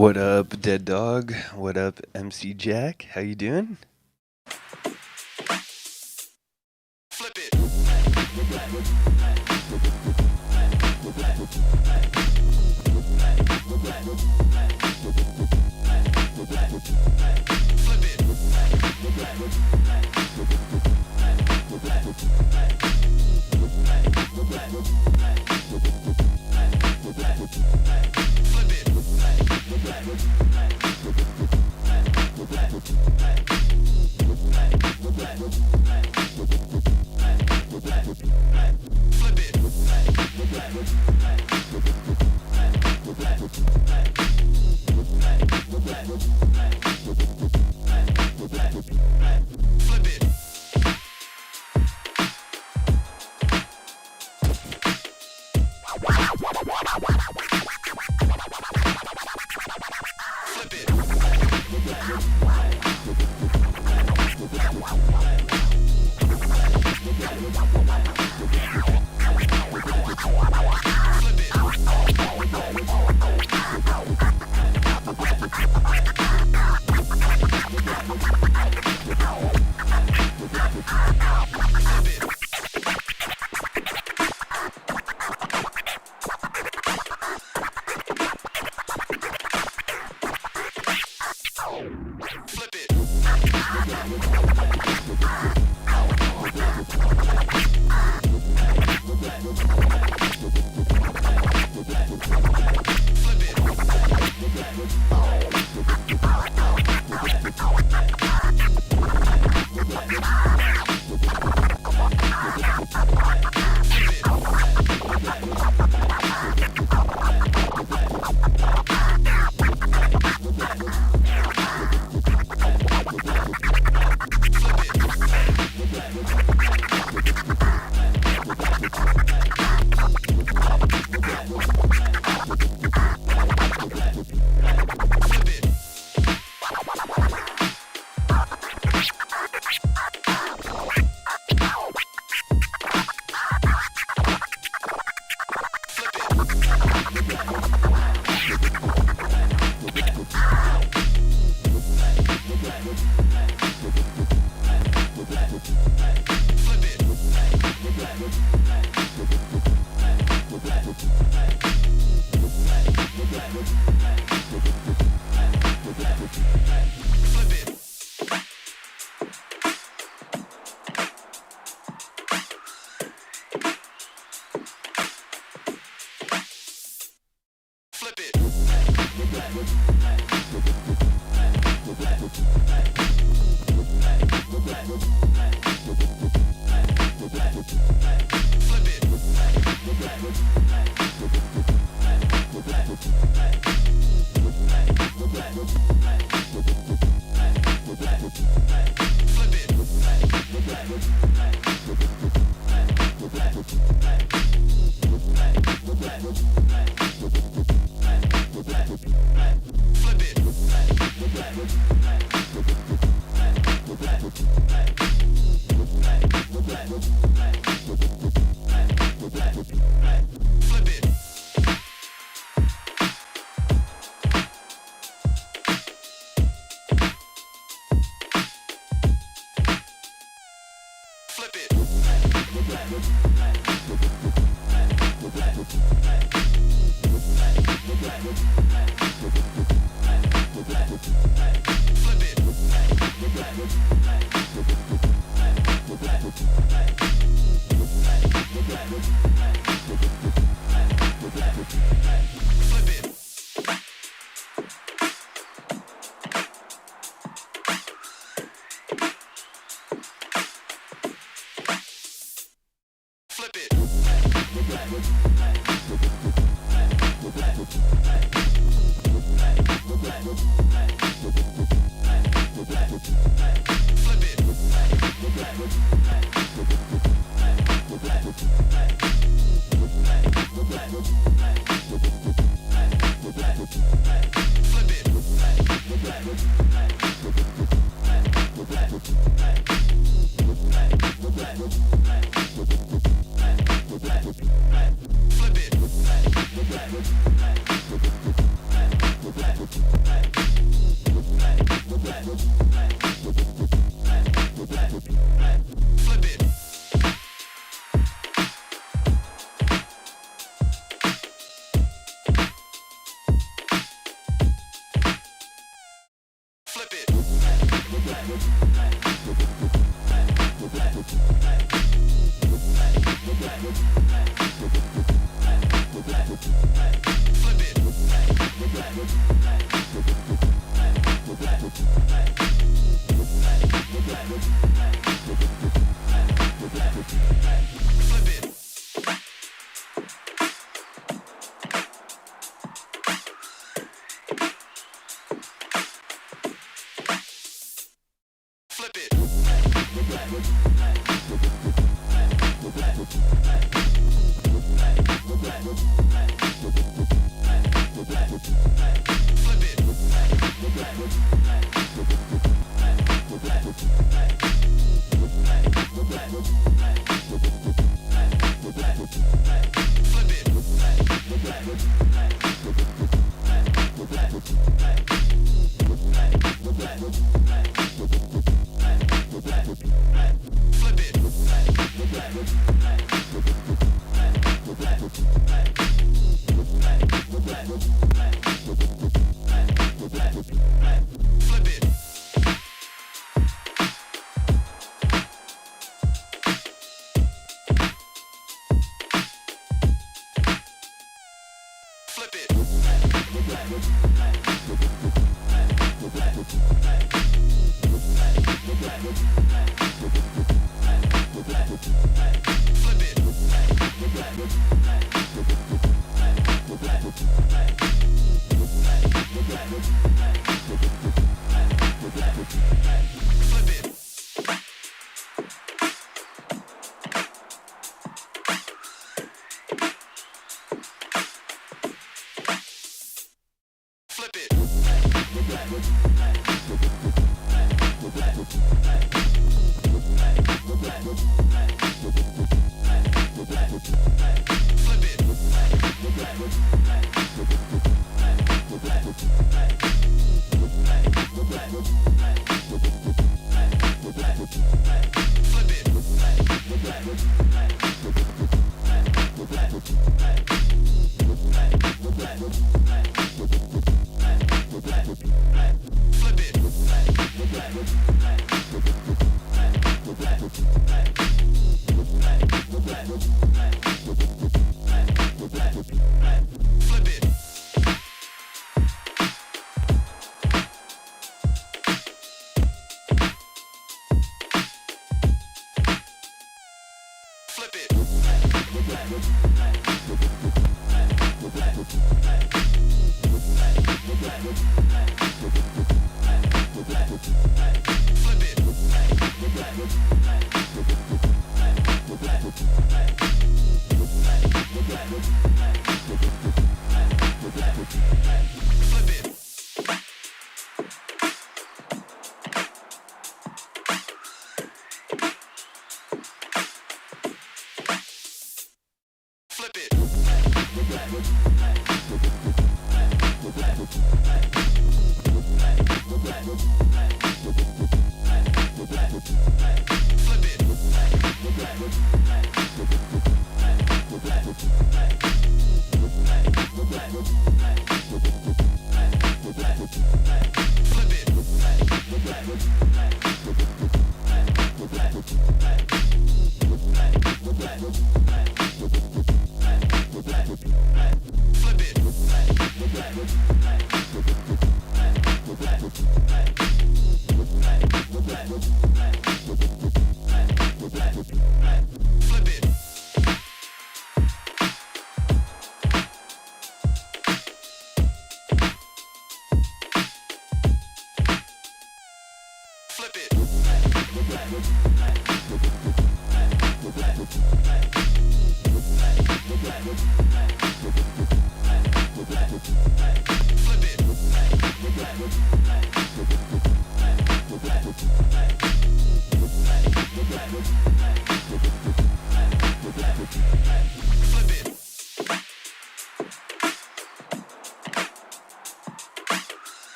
What up, Dead Dog? What up, MC Jack? How you doing? Flip it. Flip it. Flip it.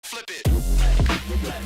Flip it. Flip it.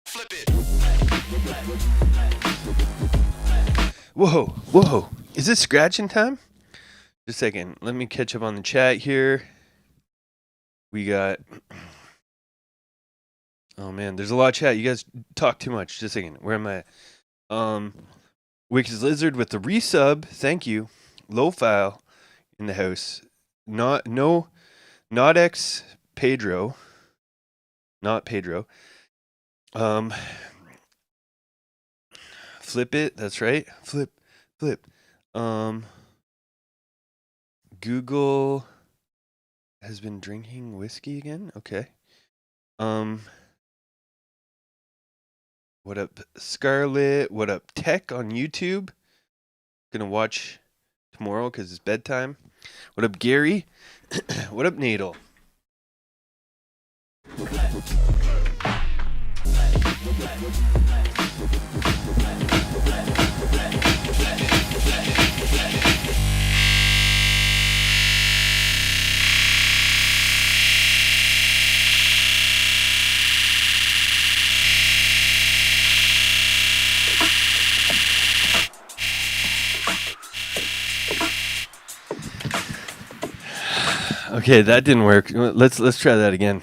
Flip it. Whoa, whoa. Is it scratching time? Just a second. Let me catch up on the chat here. We got... Oh, man. There's a lot of chat. You guys talk too much. Just a second. Where am I at? Wicked Lizard with the resub. Thank you. Low file in the house. Not ex Pedro. Not Pedro. Flip it. That's right. Flip. Google has been drinking whiskey again. Okay. What up, Scarlet? What up, Tech on YouTube? Gonna watch tomorrow because it's bedtime. What up, Gary? What up, Nadal? Okay, that didn't work. Let's try that again.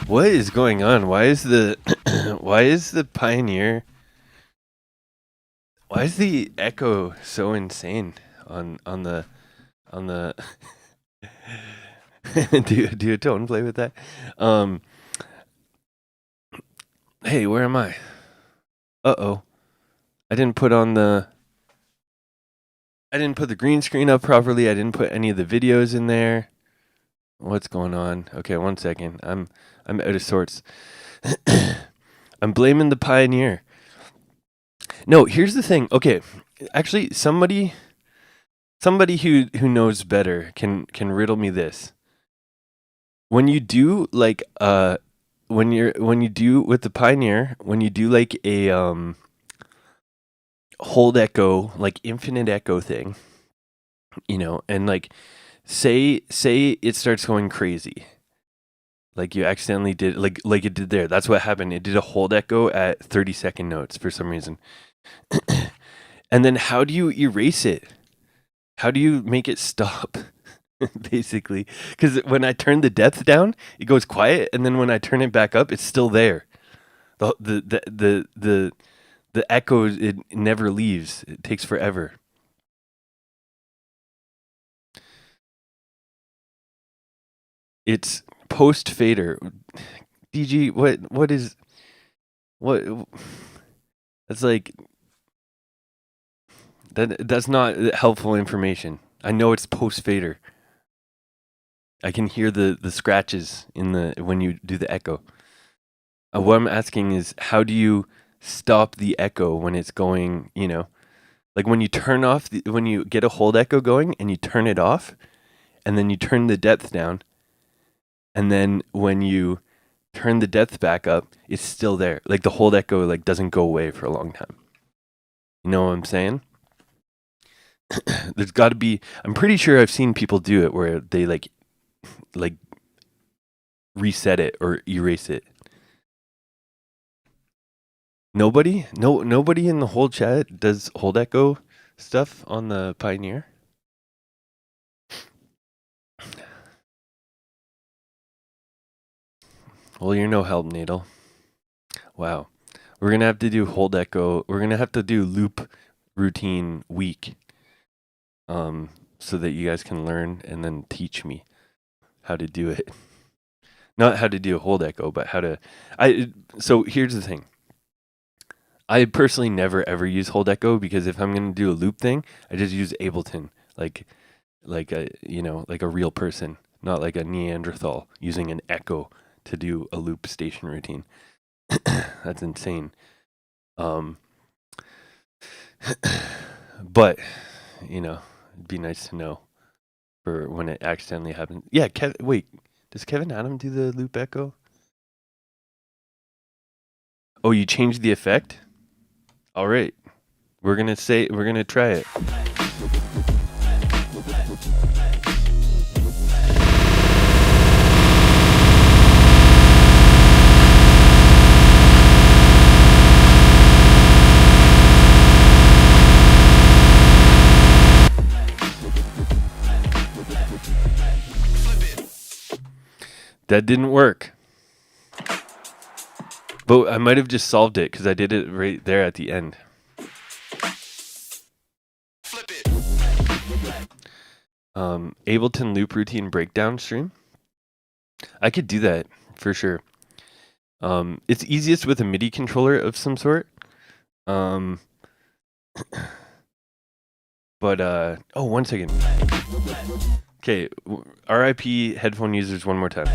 What is going on? Why is the Pioneer? Why is the echo so insane on the do a tone play with that? Hey, where am I? Uh-oh. I didn't put the green screen up properly. I didn't put any of the videos in there. What's going on? Okay, 1 second. I'm out of sorts. I'm blaming the Pioneer. No, here's the thing. Okay, actually, somebody who knows better can riddle me this. When you do like when you do with the Pioneer, when you do like a hold echo, like infinite echo thing, you know, and like say it starts going crazy. Like you accidentally did like it did there. That's what happened. It did a hold echo at 30-second notes for some reason. And then how do you erase it? How do you make it stop? basically. Because when I turn the depth down, it goes quiet, and then when I turn it back up, it's still there. The echo, it never leaves. It takes forever. It's post fader. DG, what is what? That's like that's not helpful information. I know it's post fader. I can hear the scratches in the when you do the echo. What I'm asking is, how do you stop the echo when it's going? Like when you turn off when you get a hold echo going and you turn it off, and then you turn the depth down, and then when you turn the depth back up, it's still there. Like the hold echo like doesn't go away for a long time. You know what I'm saying? There's got to be. I'm pretty sure I've seen people do it where they like reset it or erase it. Nobody? Nobody in the whole chat does hold echo stuff on the Pioneer? Well, you're no help, Nadal. Wow. We're going to have to do hold echo. We're going to have to do loop routine week. So that you guys can learn and then teach me how to do it. Not how to do a hold echo, but how to so here's the thing. I personally never ever use hold echo because if I'm going to do a loop thing, I just use Ableton like a like a real person, not like a Neanderthal using an echo to do a loop station routine. That's insane. But it'd be nice to know for when it accidentally happens. Yeah, wait, does Kevin Adam do the loop echo? Oh, you changed the effect? All right. We're going to try it. That didn't work. But I might have just solved it because I did it right there at the end. Flip it. Ableton loop routine breakdown stream. I could do that for sure. It's easiest with a MIDI controller of some sort. But 1 second. Okay, RIP headphone users one more time.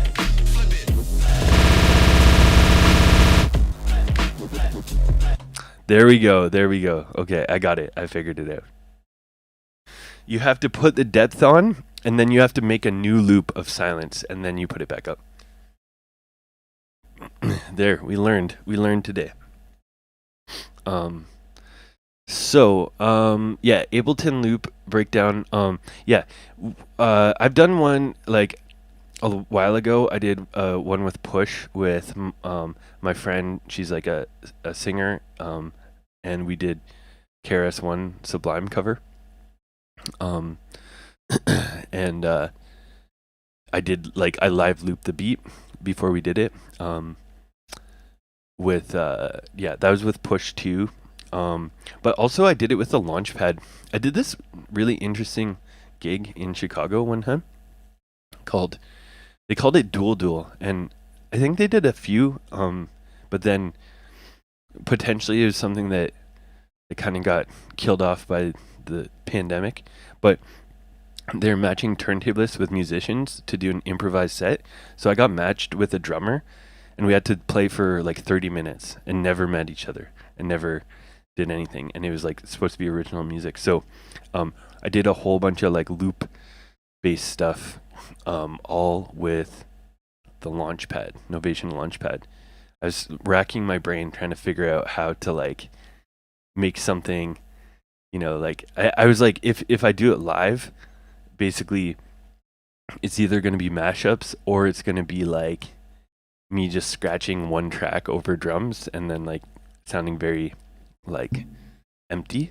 There we go. Okay, I got it. I figured it out. You have to put the depth on, and then you have to make a new loop of silence, and then you put it back up. There, we learned today. Ableton loop breakdown. I've done one like a while ago. I did one with Push with my friend. She's like a singer, and we did KRS-One Sublime cover. And I did I live looped the beat before we did it. That was with Push too. But also I did it with the Launchpad. I did this really interesting gig in Chicago one time they called it Dual, and I think they did a few, but then potentially it was something that kind of got killed off by the pandemic, but they're matching turntablists with musicians to do an improvised set. So I got matched with a drummer, and we had to play for 30 minutes and never met each other and never did anything. And it was supposed to be original music. So I did a whole bunch of loop based stuff, all with the Launchpad, Novation Launchpad. I was racking my brain trying to figure out how to make something, I was if I do it live, basically it's either going to be mashups or it's going to be me just scratching one track over drums and then sounding very empty.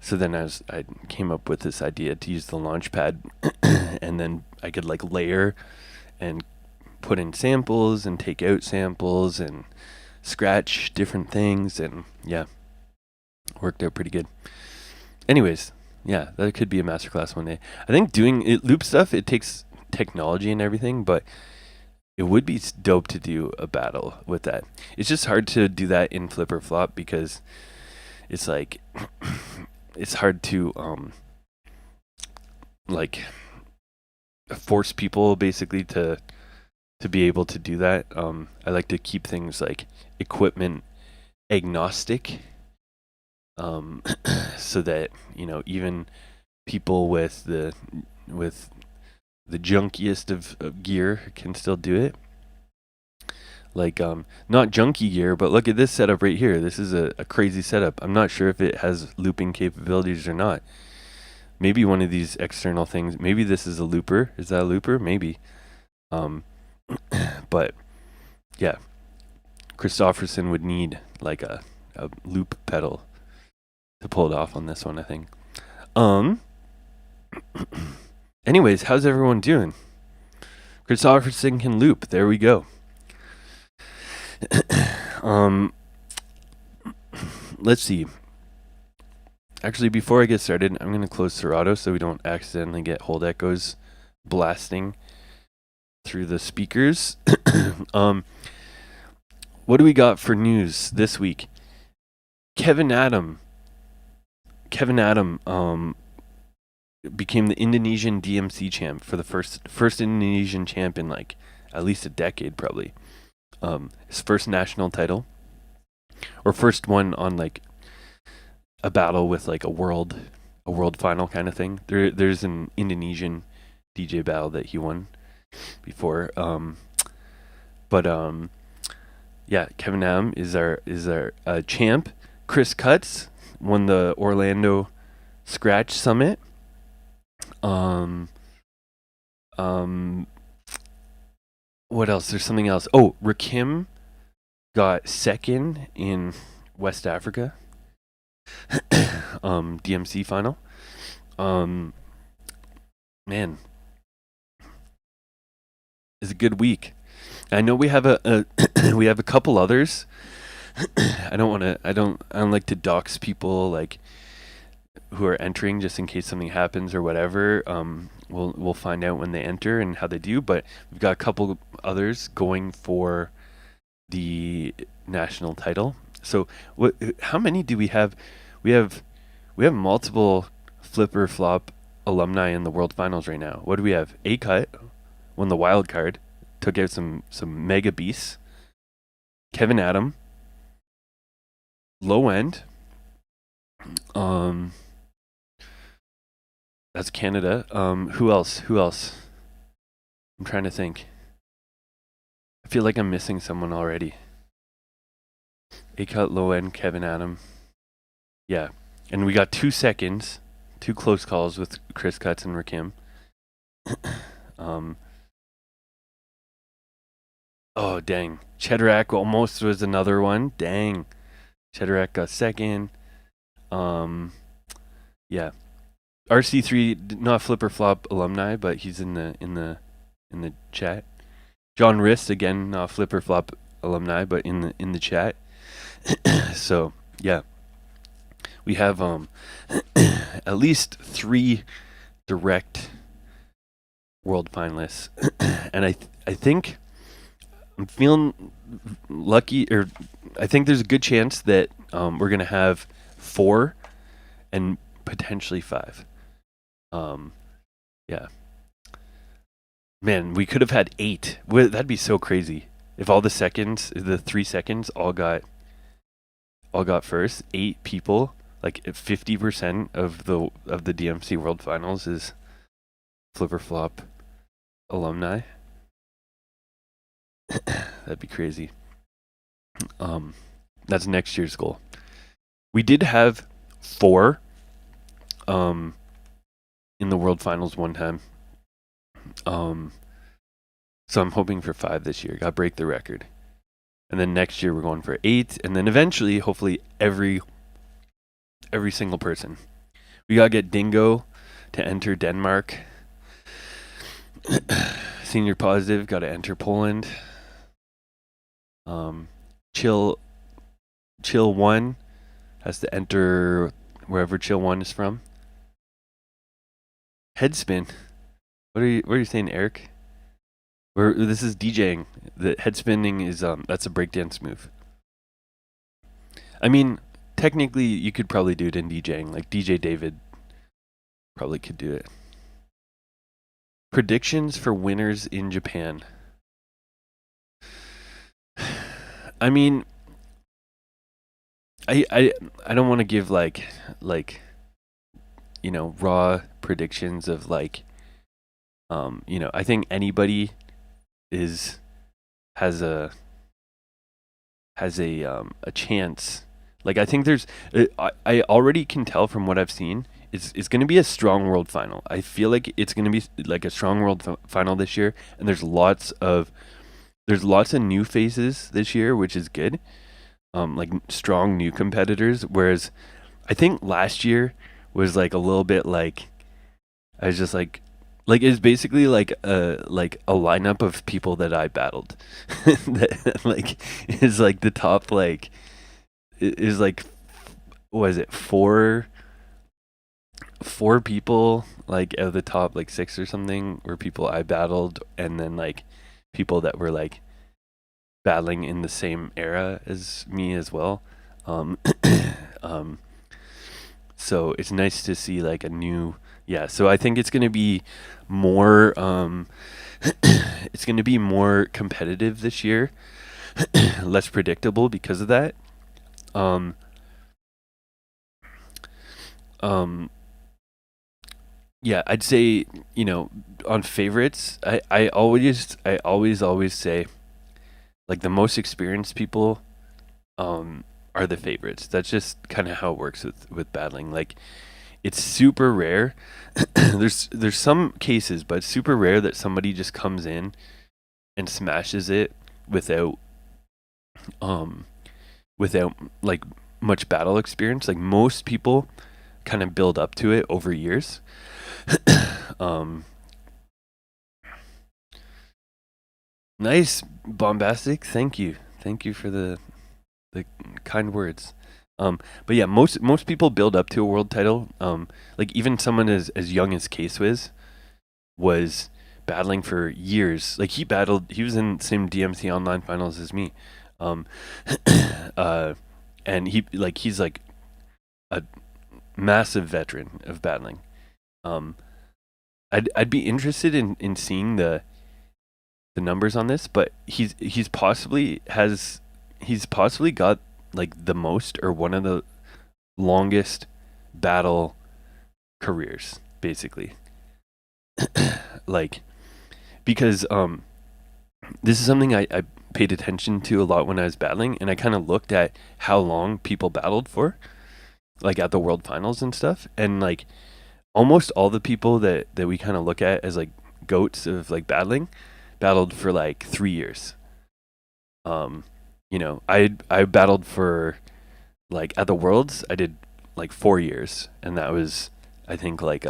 So then I came up with this idea to use the launch pad and then I could like layer and put in samples and take out samples and scratch different things, and yeah, worked out pretty good. Anyways, yeah, that could be a masterclass one day. I think doing it loop stuff, it takes technology and everything, but it would be dope to do a battle with that. It's just hard to do that in flip or flop because it's like it's hard to like force people basically to be able to do that. I like to keep things like equipment agnostic, so that even people with the junkiest of gear can still do it. Like not junky gear, but look at this setup right here. This is a crazy setup. I'm not sure if it has looping capabilities or not. Maybe one of these external things. Maybe this is a looper. Is that a looper? Maybe. But yeah, Christofferson would need like a loop pedal to pull it off on this one, I think. Anyways, how's everyone doing? Christofferson can loop. There we go. Let's see. Actually, before I get started, I'm going to close Serato so we don't accidentally get hold echoes blasting through the speakers. What do we got for news this week? Kevin Adam became the Indonesian DMC champ for the first Indonesian champ in like at least a decade, probably. His first national title, or first one on like a battle with like a world final kind of thing. There's an Indonesian DJ battle that he won before. Yeah, Kevin Nam is our champ. Chris Cutts won the Orlando Scratch Summit. What else? There's something else. Oh, Rakim got second in West Africa. DMC final. Man, it's a good week. I know we have a we have a couple others. I don't like to dox people like who are entering just in case something happens or whatever. We'll find out when they enter and how they do, but we've got a couple others going for the national title. So how many do we have? We have multiple flipper flop alumni in the world finals right now. What do we have? A-Cut won the wild card, took out some mega beasts. Kevin Adam, low end. That's Canada. Who else? I'm trying to think. I feel like I'm missing someone already. A-Cut, low end, Kevin Adam. Yeah. And we got 2 seconds, 2 close calls with Chris Cutts and Rakim. Oh, dang. Cheddarak almost was another one. Dang. Cheddarak got second. Yeah. RC3, not Flipper Flop alumni, but he's in the chat. John Rist, again, not Flipper Flop alumni, but in the chat. So, yeah. We have at least 3 direct world finalists. And I think I'm feeling lucky, or I think there's a good chance that we're going to have 4 and potentially 5. Yeah. Man, we could have had 8. That'd be so crazy. If all the 3 seconds all got first, 8 people, like 50% of the DMC World Finals is Flipper Flop alumni. That'd be crazy. That's next year's goal. We did have 4 in the World Finals one time. So I'm hoping for 5 this year. Gotta break the record. And then next year we're going for 8, and then eventually, hopefully, every single person. We gotta get Dingo to enter Denmark. Senior positive got to enter Poland. Chill One has to enter wherever Chill One is from. Headspin. What are you saying, Eric? This is DJing. The head spinning is that's a breakdance move. I mean, technically you could probably do it in DJing. Like DJ David probably could do it. Predictions for winners in Japan. I mean, I don't want to give like raw predictions of like I think anybody has a a chance. Like I think there's I already can tell from what I've seen it's going to be a strong world final. I feel like it's going to be like a strong world final this year, and there's lots of new faces this year, which is good. Like strong new competitors, whereas I think last year was like a little bit like I was just like it's basically like a lineup of people that I battled that like is like the top like is like what is it four people like out of the top like six or something were people I battled, and then like people that were like battling in the same era as me as well. Um, so it's nice to see like a new so I think it's going to be more it's going to be more competitive this year, less predictable because of that. Um, um, yeah, I'd say on favorites, I always say like the most experienced people are the favorites. That's just kind of how it works with battling. Like it's super rare. there's some cases, but it's super rare that somebody just comes in and smashes it without like much battle experience. Like most people kind of build up to it over years. Nice bombastic. Thank you for the kind words. But yeah, most people build up to a world title. Like even someone as young as K-Swizz was battling for years. Like he was in the same DMC online finals as me. And he's like a massive veteran of battling. I'd be interested in seeing the numbers on this, but he's possibly got like the most or one of the longest battle careers, basically. Like because this is something I paid attention to a lot when I was battling, and I kind of looked at how long people battled for, like at the world finals and stuff, and like almost all the people that we kind of look at as like goats of like battling battled for like 3 years. I battled for like at the worlds I did like 4 years, and that was I think like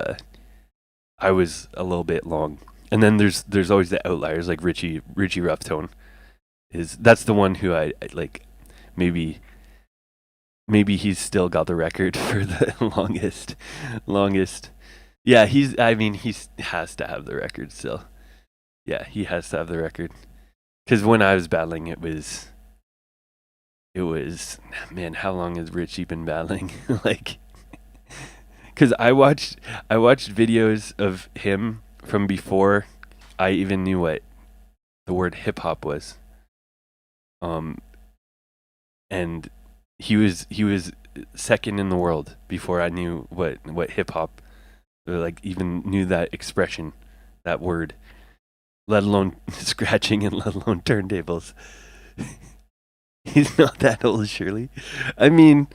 I was a little bit long. And then there's always the outliers like Richie Roughtone that's the one who I like maybe he's still got the record for the longest. Yeah, he has to have the record still. Yeah, he has to have the record. Cuz when I was battling it was man, how long has Richie been battling? Like cuz I watched videos of him from before I even knew what the word hip hop was. And he was second in the world before I knew what hip hop, like even knew that expression, that word, let alone scratching and let alone turntables. He's not that old, surely. I mean,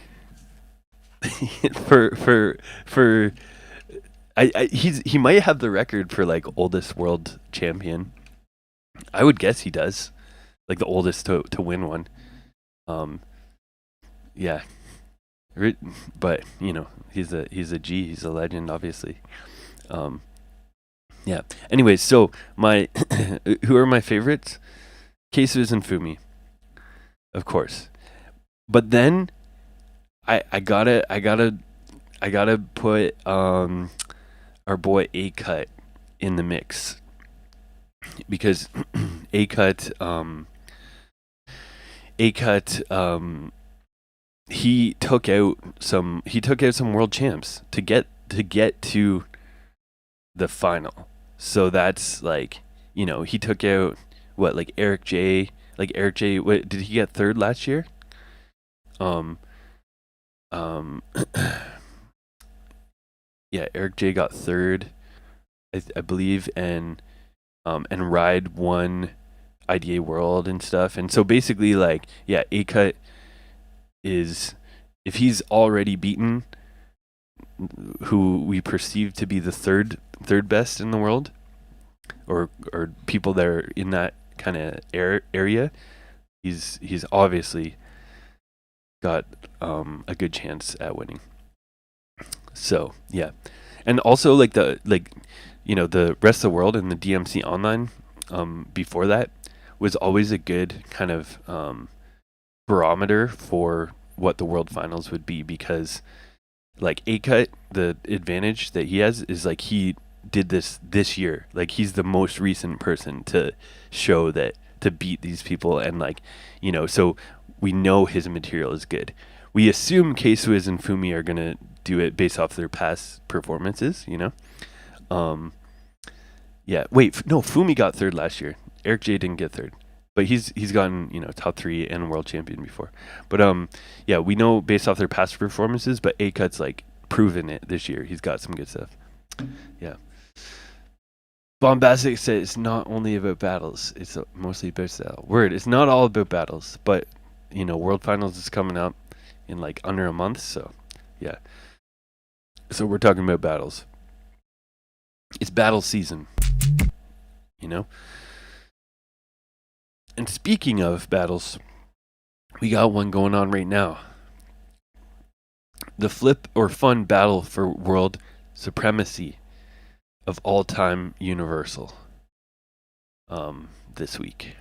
for he might have the record for like oldest world champion. I would guess he does, like the oldest to win one. Yeah. But he's a G. He's a legend, obviously. Um, yeah. Anyways, so my who are my favorites? Cases and Fumi, of course. But then I gotta put our boy A Cut in the mix because A Cut A Cut he took out some world champs to get to the final. So that's like, he took out what, like Eric J. Like Eric J. What did he get third last year? Um, um, yeah, Eric J. got third, I believe, and Ride won IDA World and stuff. And so basically, like, yeah, A Cut is, if he's already beaten who we perceive to be the third best in the world, or people that are in that kind of area, he's obviously got a good chance at winning. So yeah, and also like the rest of the world and the DMC online before that was always a good kind of barometer for what the world finals would be, because like A Cut, the advantage that he has is like he did this year. Like he's the most recent person to show that, to beat these people, and like, so we know his material is good. We assume K-Swiss and Fumi are gonna do it based off their past performances. Um, yeah. Wait, no, Fumi got third last year. Eric J didn't get third, but he's gotten top 3 and world champion before. But yeah, we know based off their past performances. But A Cut's like proven it this year. He's got some good stuff. Yeah. Bombastic says it's not only about battles; it's mostly about style. Word, it's not all about battles, but World Finals is coming up in like under a month, so yeah. So we're talking about battles. It's battle season, you know. And speaking of battles, we got one going on right now. The flip or fun battle for world supremacy of all time universal. This week.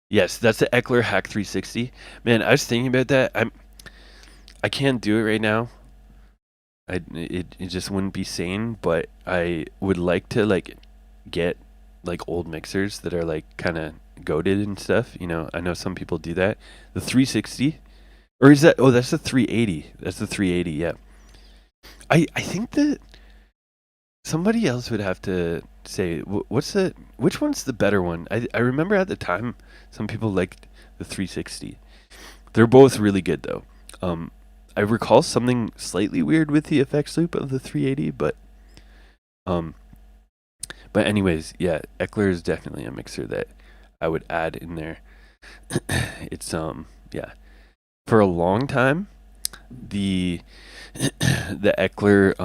Yes, that's the Eckler Hack 360. Man, I was thinking about that. I can't do it right now. It just wouldn't be sane, but I would like to like get like old mixers that are like kind of goated and stuff. I know some people do that. The 360, or is that? Oh, that's the 380. That's the 380. Yeah. I think that somebody else would have to say which one's the better one. I remember at the time some people liked the 360. They're both really good though. I recall something slightly weird with the effects loop of the 380, but anyways, yeah, Eckler is definitely a mixer that I would add in there. It's yeah. For a long time, the the Eckler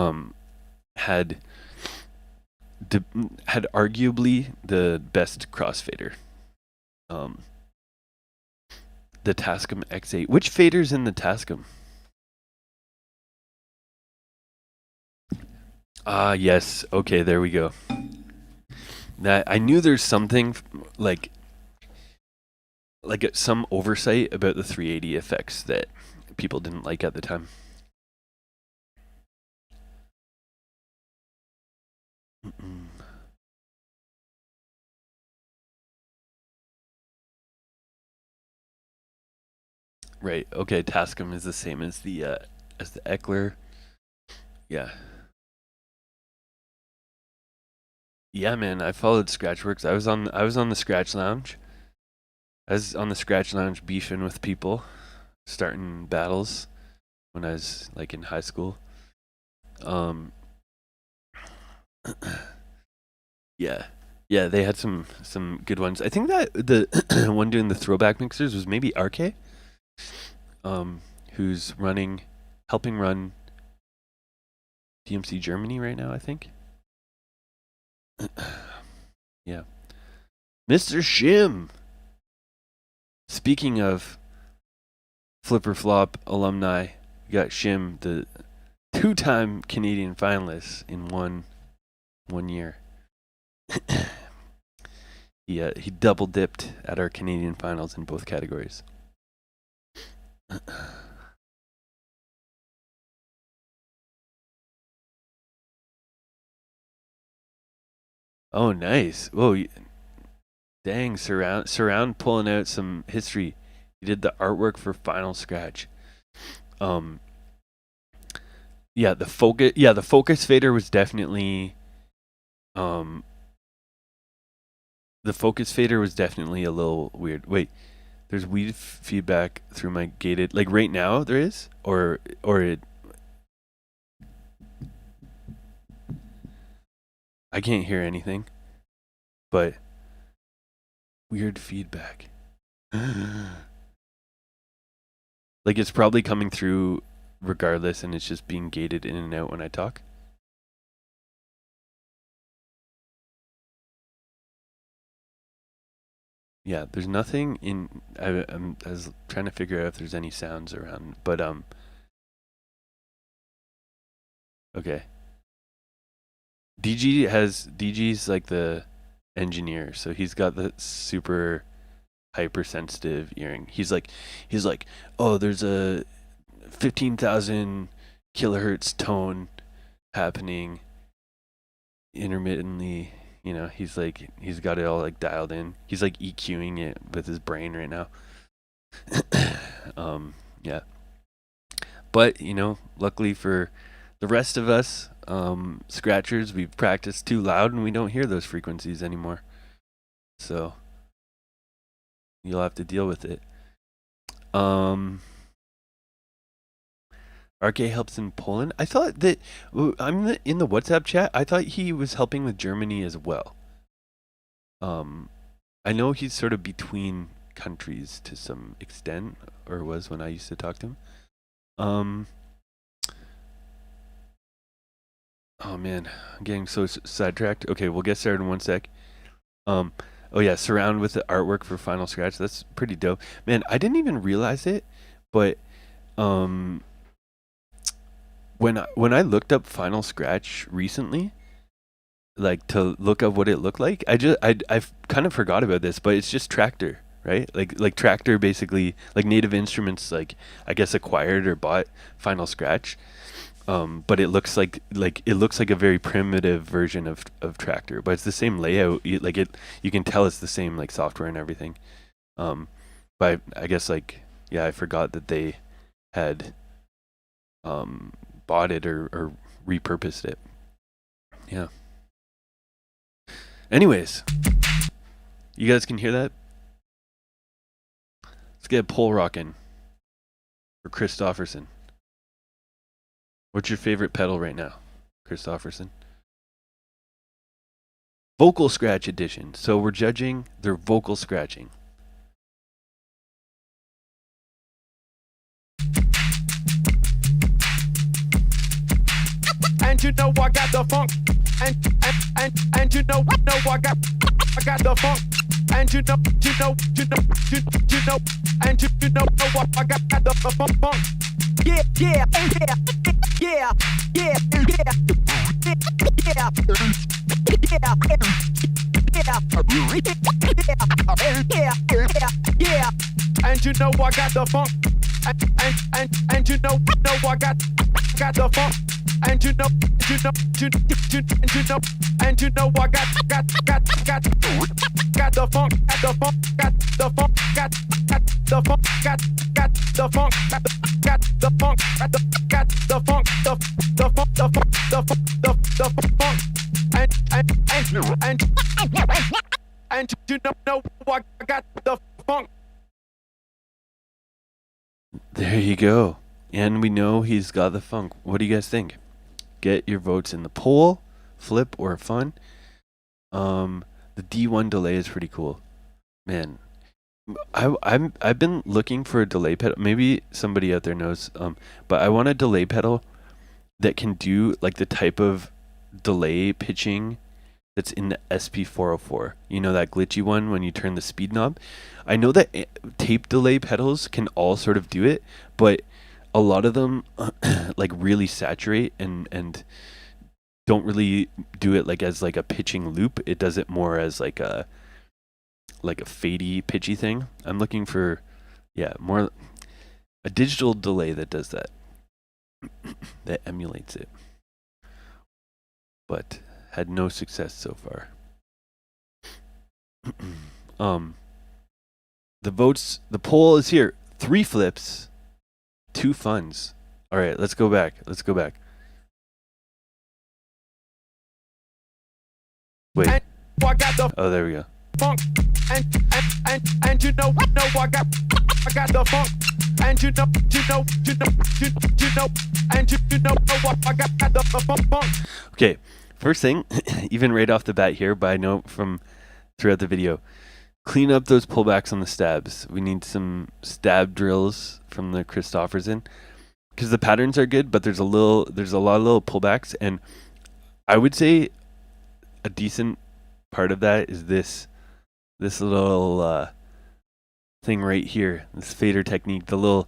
had arguably the best crossfader. The Tascam X8. Which fader's in the Tascam? Ah, yes. Okay, there we go. That I knew there's something like some oversight about the 380 effects that people didn't like at the time. Mm-mm. Right. Okay. Tascam is the same as the Eckler. Yeah. Yeah, man. I followed Scratchworks. I was on the Scratch Lounge. I was on the Scratch Lounge beefing with people, starting battles when I was like in high school. Um, yeah, yeah, they had some good ones. I think that the one doing the throwback mixers was maybe RK, who's helping run DMC Germany right now. I think. Yeah, Mr. Shim. Speaking of Flipper Flop alumni, You got Shim, the two-time Canadian finalist in one year. He double dipped at our Canadian finals in both categories. Oh, nice. Whoa, dang, surround pulling out some history. He did the artwork for Final Scratch. The focus fader was definitely the focus fader was definitely a little weird. Wait, there's weed feedback through my gated, like right now there is, or it. I can't hear anything, but weird feedback. Like it's probably coming through regardless, and it's just being gated in and out when I talk. Yeah, there's nothing in. I was trying to figure out if there's any sounds around, but okay. DG's like the engineer, so he's got the super hypersensitive earring. He's like, oh, there's a 15,000 kilohertz tone happening intermittently. You know, he's got it all like dialed in. He's like EQing it with his brain right now. Yeah. But, you know, luckily for the rest of us, scratchers, we've practiced too loud and we don't hear those frequencies anymore. So you'll have to deal with it. RK helps in Poland. I thought that I'm in the WhatsApp chat. I thought he was helping with Germany as well. I know he's sort of between countries to some extent, or was when I used to talk to him. Oh man, I'm getting so sidetracked. Okay, we'll get started in one sec. Oh yeah, surround with the artwork for Final Scratch. That's pretty dope. Man, I didn't even realize it, but when I looked up Final Scratch recently, like to look up what it looked like, I've kind of forgot about this, but it's just Tractor, right? Like Tractor basically, like Native Instruments, like I guess acquired or bought Final Scratch. But it looks like a very primitive version of Tractor, but it's the same layout. You can tell it's the same like software and everything. But I guess I forgot that they had bought it or repurposed it. Yeah. Anyways, you guys can hear that? Let's get a poll rocking for Christofferson. What's your favorite pedal right now, Christofferson? Vocal scratch edition. So we're judging their vocal scratching. And you know I got the funk. And you know I got the funk. And you know, and you know I got the funk. Yeah, yeah, yeah, yeah, yeah, yeah. And you know I got the funk. And you know I got the funk. And you know, and you know I got the funk, got the funk, got the funk, got the funk, got the funk, got the funk, got the funk, the funk, and you know I got the funk. There you go. And we know he's got the funk. What do you guys think? Get your votes in the poll, flip or fun. The D1 delay is pretty cool, man. I've been looking for a delay pedal. Maybe somebody out there knows. But I want a delay pedal that can do like the type of delay pitching that's in the SP404. You know, that glitchy one when you turn the speed knob. I know that tape delay pedals can all sort of do it, but a lot of them like really saturate and don't really do it like as like a pitching loop. It does it more as like a fadey pitchy thing. I'm looking for more a digital delay that does that, that emulates it, but had no success so far. The poll is here. 3 flips, 2 funds. All right, let's go back. Wait. I got the Oh, there we go. funk, and you know I got the funk, and you know, and you know I got the funk. Okay, first thing, even right off the bat here, but I know from throughout the video, clean up those pullbacks on the stabs. We need some stab drills from the Christofferson, because the patterns are good, but there's a lot of little pullbacks, and I would say a decent part of that is this little thing right here, this fader technique, the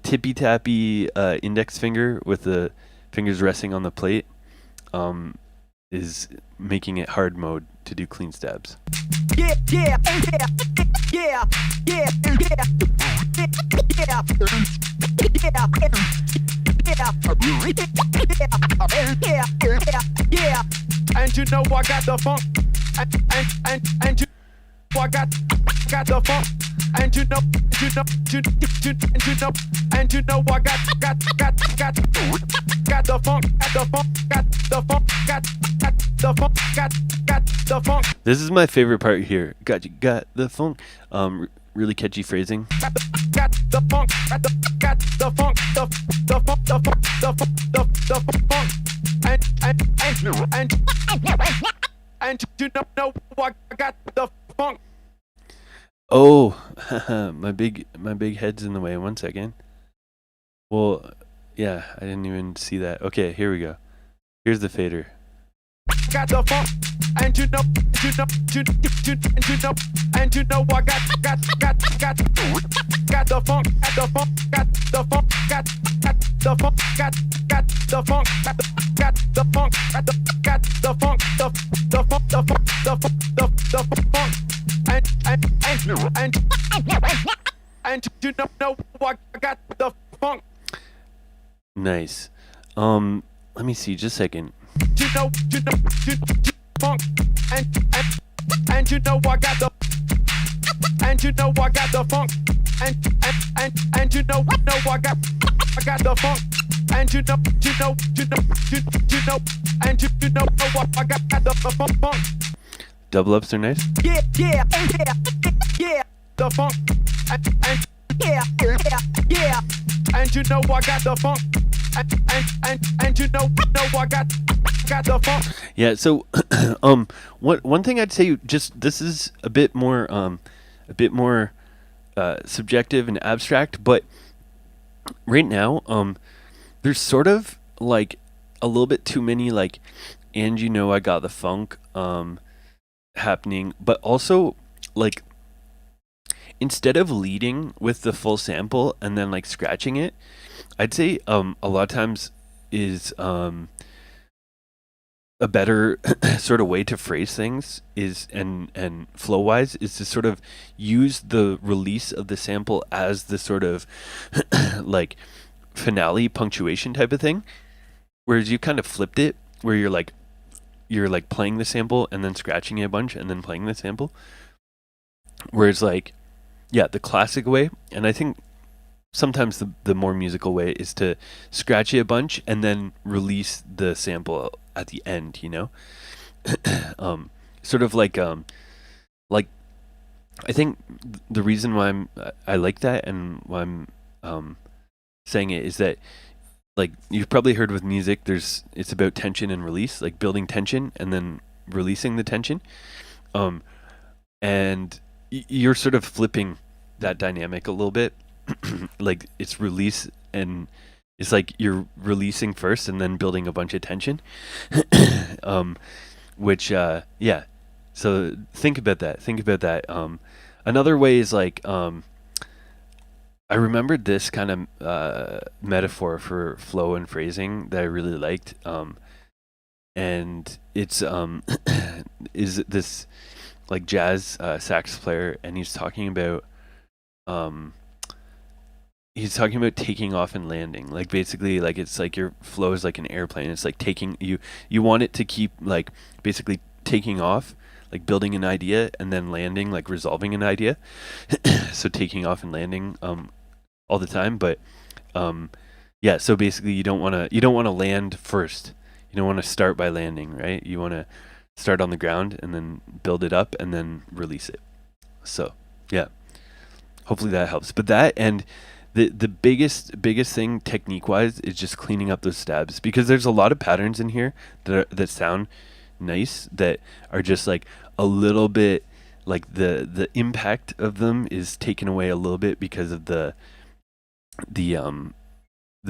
tippy tappy index finger with the fingers resting on the plate, is making it hard mode to do clean stabs. Yeah. And you know I got the funk, and you know I got the funk, and you know, and you know I got the funk, got the funk. This is my favorite part here. Got the funk. Really catchy phrasing. Got the funk, got the funk, the funk, and you know I got the funk. Oh, my big head's in the way. 1 second. Well, yeah, I didn't even see that. Okay, here we go. Here's the fader. Got the funk, and you know, and you know I got the funk, got the funk, got the funk, got the funk, got the funk, got the funk, got the funk, the funk, and you know I got the funk. Nice. Let me see, just a second. You know, funk, and you know I got the, and you know I got the funk, and you know I got the funk, and you know, and you know I got the funk. Double ups are nice. Yeah, the funk, and yeah, and you know I got the funk, and you know I got the funk. Yeah, so one thing I'd say, just this is a bit more subjective and abstract, but right now there's sort of like a little bit too many like, and you know I got the funk happening, but also like instead of leading with the full sample and then like scratching it, I'd say a lot of times is a better sort of way to phrase things is and flow wise is to sort of use the release of the sample as the sort of like finale punctuation type of thing, whereas you kind of flipped it where you're like playing the sample and then scratching it a bunch and then playing the sample, whereas like the classic way, and I think sometimes the more musical way, is to scratch it a bunch and then release the sample at the end, you know? Sort of like I think the reason why I like that and why I'm saying it is that, like, you've probably heard with music, it's about tension and release, like building tension and then releasing the tension. And you're sort of flipping that dynamic a little bit. Like it's release and it's like you're releasing first and then building a bunch of tension. Which so think about that. Another way is like I I remembered this kind of metaphor for flow and phrasing that I really liked. And it's is this like jazz sax player, and um he's talking about taking off and landing. Like basically, like it's like your flow is like an airplane. It's like taking you want it to keep like basically taking off, like building an idea, and then landing, like resolving an idea. So taking off and landing all the time, but yeah. So basically, you don't want to land first. You don't want to start by landing, right? You want to start on the ground and then build it up and then release it. So yeah, hopefully that helps. But that and the biggest thing technique wise is just cleaning up those stabs, because there's a lot of patterns in here that sound nice that are just like a little bit like the impact of them is taken away a little bit because of the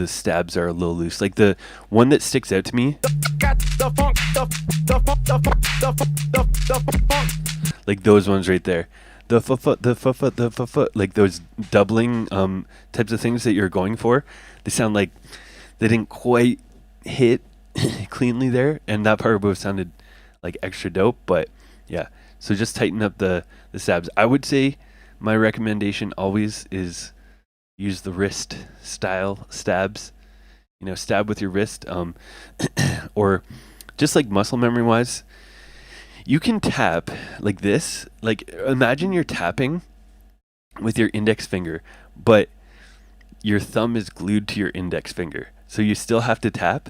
stabs are a little loose. Like the one that sticks out to me, Got the funk, the funk, the funk, the funk. like those ones right there, the like those doubling types of things that you're going for, they sound like they didn't quite hit cleanly there, and that part both sounded like extra dope. But yeah, so just tighten up the stabs. I would say my recommendation always is use the wrist style stabs. You know, stab with your wrist, or just like muscle memory wise, you can tap like this. Like imagine you're tapping with your index finger, but your thumb is glued to your index finger. So you still have to tap.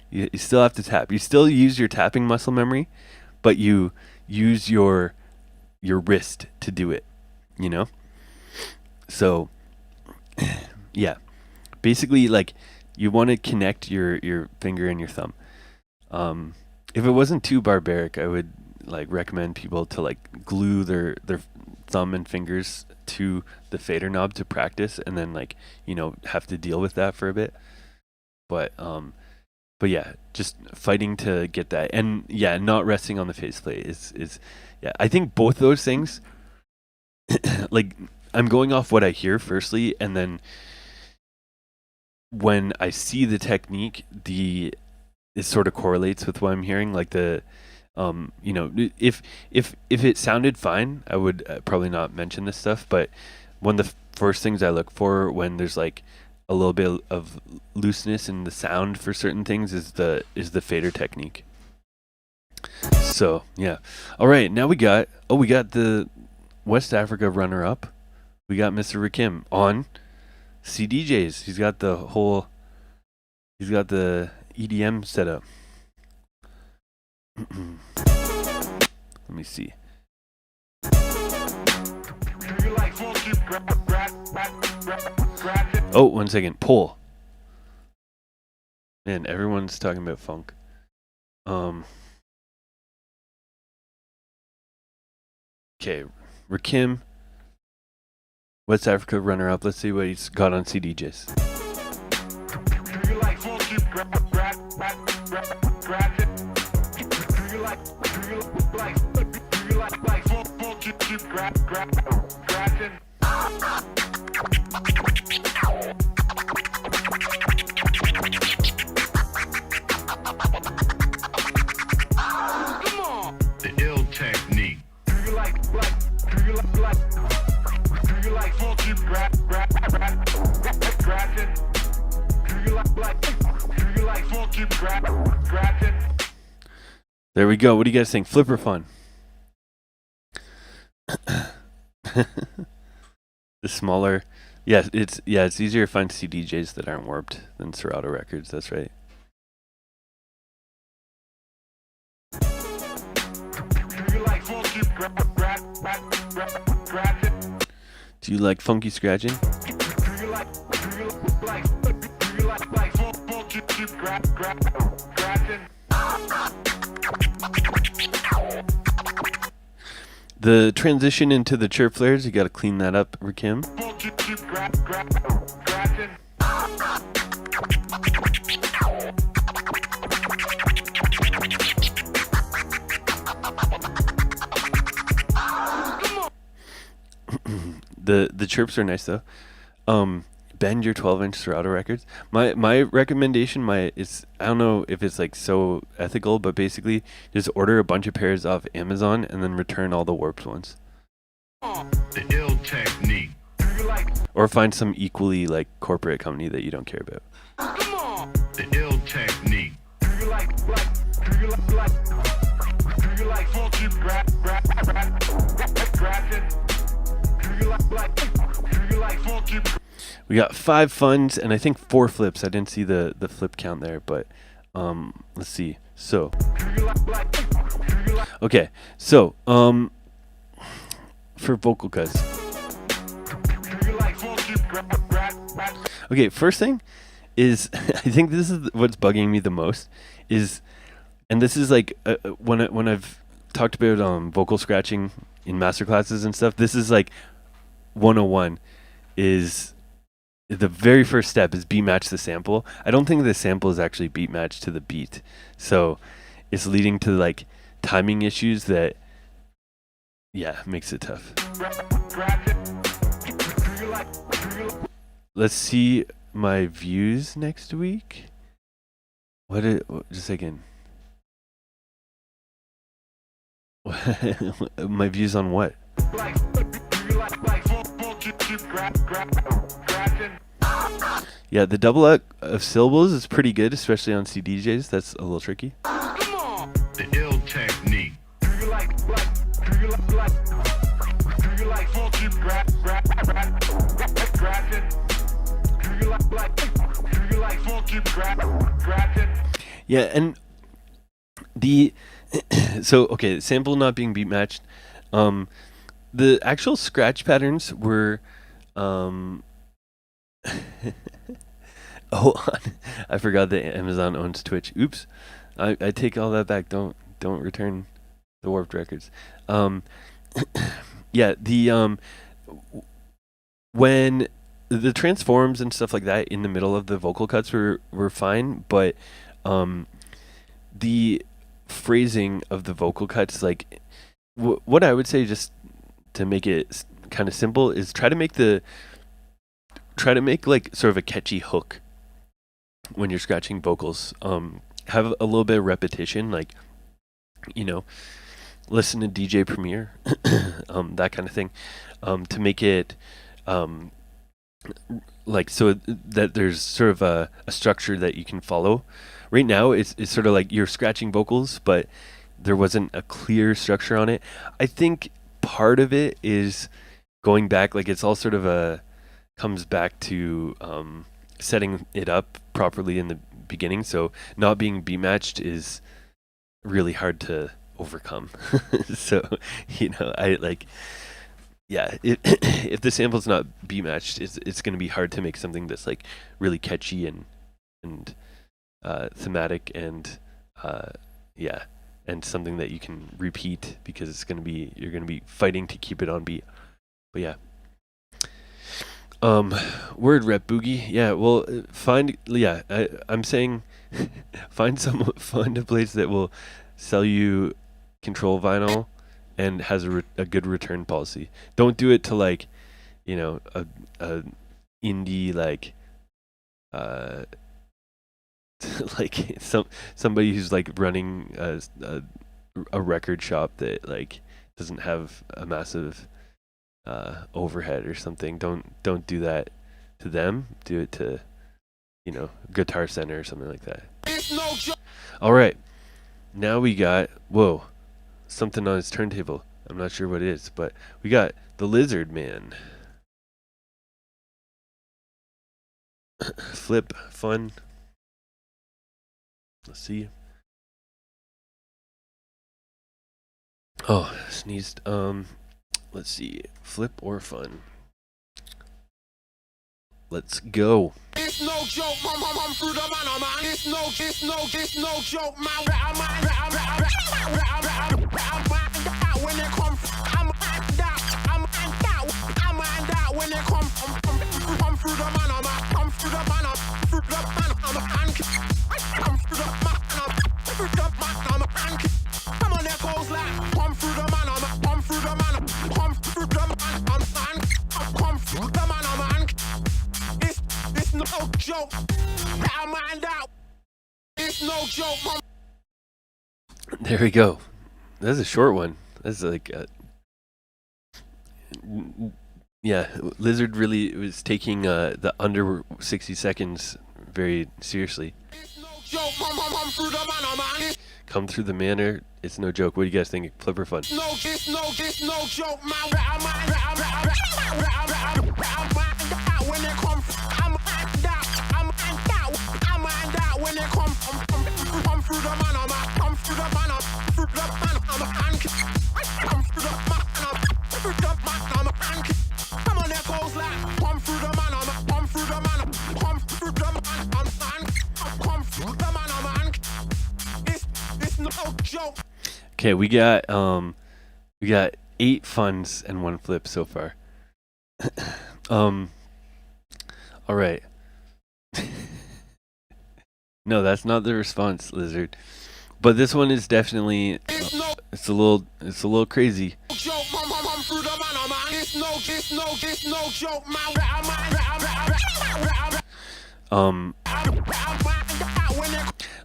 You still have to tap. You still use your tapping muscle memory, but you use your wrist to do it. You know? So yeah. Basically, like, you want to connect your finger and your thumb. If it wasn't too barbaric, I would like recommend people to like glue their thumb and fingers to the fader knob to practice, and then like, you know, have to deal with that for a bit. But yeah, just fighting to get that, and yeah, not resting on the faceplate is yeah. I think both those things, like, I'm going off what I hear firstly, and then when I see the technique, it sort of correlates with what I'm hearing. Like the, you know, if it sounded fine, I would probably not mention this stuff. But one of the first things I look for when there's like a little bit of looseness in the sound for certain things is the fader technique. So yeah, all right. Now we got the West Africa runner up. We got Mr. Rakim on CDJs. He's got the EDM setup. Let me see. Oh, 1 second. Pull. Man, everyone's talking about funk. Okay, Rakim, West Africa runner-up. Let's see what he's got on CDJs. The ill technique. There we go. What do you guys think? Flip or fun? The smaller, yeah, it's easier to find CDJs that aren't warped than Serato records. That's right. Do you like funky scratching? The transition into the chirp flares, you got to clean that up, Rakim. The chirps are nice though. bend your 12-inch Serato records. My recommendation is, I don't know if it's like so ethical, but basically just order a bunch of pairs off Amazon and then return all the warped ones. The ill technique. Or find some equally like corporate company that you don't care about. The ill technique. We got 5 funds and I think 4 flips. I didn't see the flip count there, but let's see. So okay, so for vocal cuts. Okay, first thing is I think this is what's bugging me the most is, and this is like when I've talked about vocal scratching in master classes and stuff, this is like 101 is the very first step is beat match the sample. I don't think the sample is actually beat matched to the beat. So it's leading to like timing issues that, yeah, makes it tough. Let's see my views next week. Just a second. My views on what? Yeah, the double up of syllables is pretty good, especially on CDJs. That's a little tricky. The ill technique. Yeah, and the so okay, sample not being beat matched. The actual scratch patterns were oh, I forgot that Amazon owns Twitch. Oops. I take all that back. Don't return the warped records. Yeah, the when the transforms and stuff like that in the middle of the vocal cuts were fine, but the phrasing of the vocal cuts, like what I would say, just to make it kind of simple, is try to make like sort of a catchy hook when you're scratching vocals. Have a little bit of repetition, like, you know, listen to DJ Premiere, that kind of thing, to make it like so that there's sort of a structure that you can follow. Right now, it's sort of like you're scratching vocals, but there wasn't a clear structure on it. I think part of it is going back, like it's all sort of comes back to setting it up properly in the beginning. So not being beat matched is really hard to overcome. So, you know, I like, yeah, if the sample's not beat matched, it's going to be hard to make something that's like really catchy and thematic and yeah, and something that you can repeat, because you're going to be fighting to keep it on beat. But yeah. Word rep boogie. Yeah, well, I'm saying find a place that will sell you control vinyl and has a good return policy. Don't do it to like, you know, a indie like like somebody who's like running a record shop that like doesn't have a massive overhead or something. Don't do that to them. Do it to, you know, Guitar Center or something like that. All right, now we got something on his turntable. I'm not sure what it is, but we got the Lizard Man. Flip fun. Let's see. Oh, sneezed. Let's see. Flip or fun. Let's go. It's no joke, I'm through the man. It's no joke, man. When they come, I'm that when they come through the man. Come through the man. Come on, there goes like come through the man. Come through the man. Come through the man. Come through the man. joke. I mind out. It's no joke, mom. There we go. That's a short one. That's like, yeah, Lizard really was taking the under 60 seconds very seriously. It's no joke, mom, through the manor, man. Come through the manor. It's no joke. What do you guys think? Flipper fun. It's no joke, man. When they come, I'm out when they come through the manor, man. Come through the manor, through the manor, come through the manor, through the manor, come on, there goes like, come through the manor, come through the manor, come through the manor, come through the manor, man. It's no joke. Okay, we got 8 funs and 1 flip so far. All right. No, that's not the response, Lizard. But this one is definitely it's a little crazy.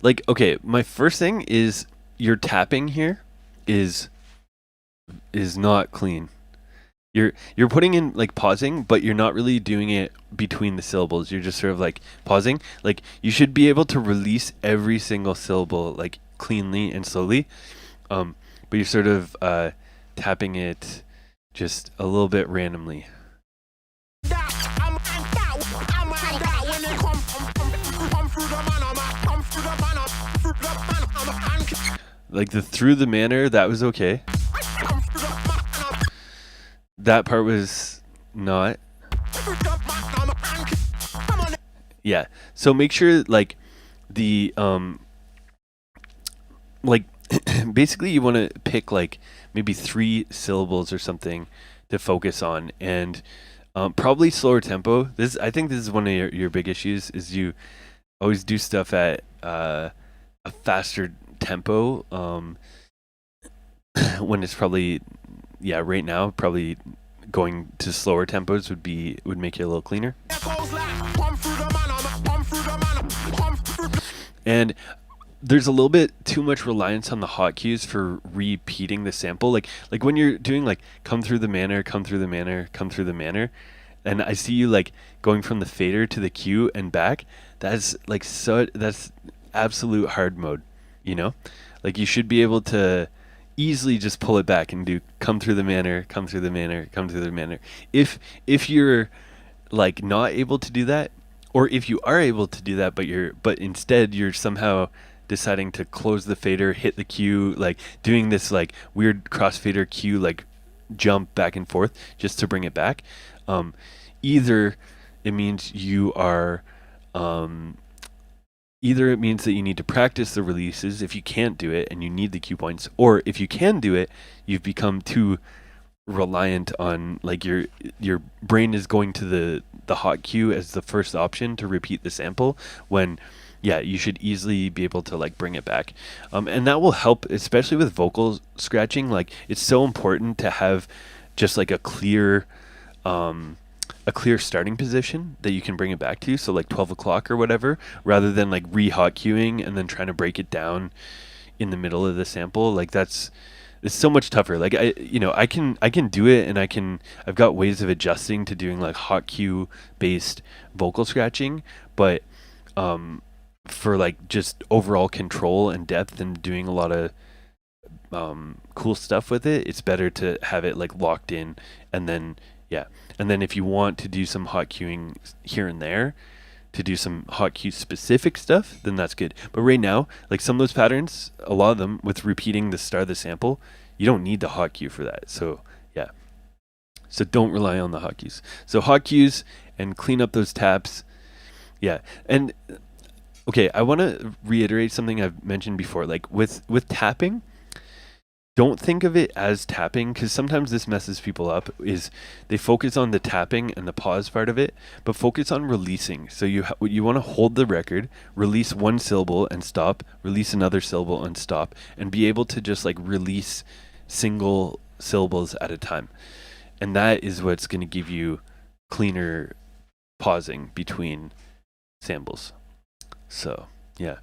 Like, okay, my first thing is your tapping here is not clean. You're putting in like pausing, but you're not really doing it between the syllables. You're just sort of like pausing. Like you should be able to release every single syllable like cleanly and slowly. But you're sort of tapping it just a little bit randomly. Like the through the manor, that was okay. That part was not. Yeah. So make sure like the like basically you want to pick like maybe 3 syllables or something to focus on, and probably slower tempo. I think this is one of your big issues is you always do stuff at a faster tempo when it's probably right now probably going to slower tempos would make it a little cleaner. And there's a little bit too much reliance on the hotkeys for repeating the sample. Like when you're doing like come through the manor, come through the manor, come through the manor, and I see you like going from the fader to the cue and back. That's like that's absolute hard mode, you know? Like you should be able to easily just pull it back and do come through the manor, come through the manor, come through the manor. If you're like not able to do that, or if you are able to do that but instead you're somehow deciding to close the fader, hit the cue, like doing this like weird crossfader cue like jump back and forth just to bring it back, either it means you are either it means that you need to practice the releases if you can't do it and you need the cue points, or if you can do it, you've become too reliant on like your brain is going to the hot cue as the first option to repeat the sample when you should easily be able to like bring it back, and that will help, especially with vocal scratching. Like it's so important to have just like a clear starting position that you can bring it back to, so like 12 o'clock or whatever, rather than like re-hot cueing and then trying to break it down in the middle of the sample. Like it's so much tougher. Like I can do it, and I've got ways of adjusting to doing like hot cue based vocal scratching, but for like just overall control and depth and doing a lot of cool stuff with it, it's better to have it like locked in, and then if you want to do some hot cueing here and there to do some hot cue specific stuff, then that's good. But right now, like some of those patterns, a lot of them with repeating the start of the sample, you don't need the hot cue for that. So so don't rely on the hot cues. So hot cues and clean up those taps. And okay, I want to reiterate something I've mentioned before. Like with tapping, don't think of it as tapping, because sometimes this messes people up, is they focus on the tapping and the pause part of it, but focus on releasing. So you want to hold the record, release one syllable and stop, release another syllable and stop, and be able to just like release single syllables at a time. And that is what's going to give you cleaner pausing between samples. So yeah,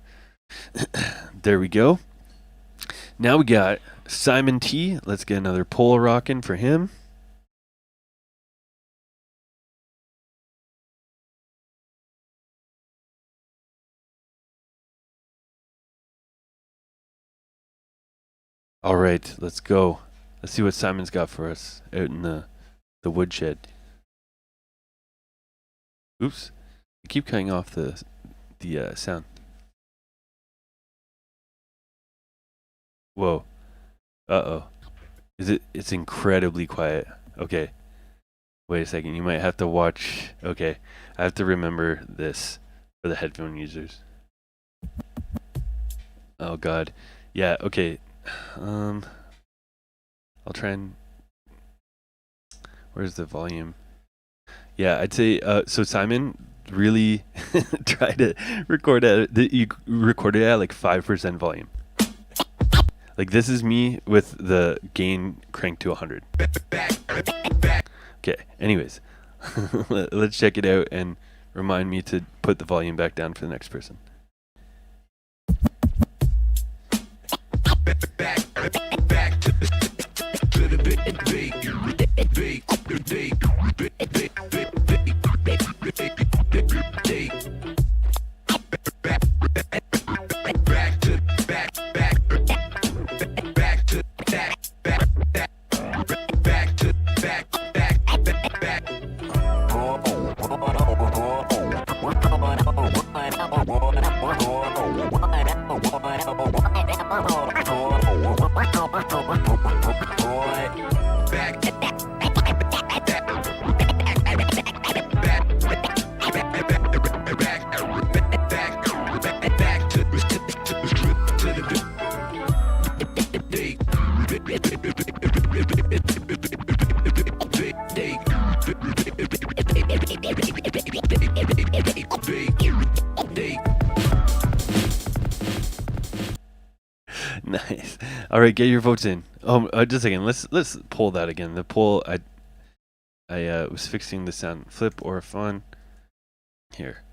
there we go. Now we got Simon T. Let's get another pole rocking for him. All right, let's go. Let's see what Simon's got for us out in the woodshed. Oops, I keep cutting off the sound. Whoa. Uh-oh. It's incredibly quiet. Okay. Wait a second, you might have to watch. Okay. I have to remember this for the headphone users. Oh god. Yeah, okay. I'll try and where's the volume? Yeah, I'd say so Simon really try to record you recorded at like 5% volume. Like this is me with the gain cranked to 100. Okay, anyways. Let's check it out and remind me to put the volume back down for the next person. Nice. All right, get your votes in. Just a second. Let's pull that again. The poll. I was fixing the sound. Flip or fun. Here.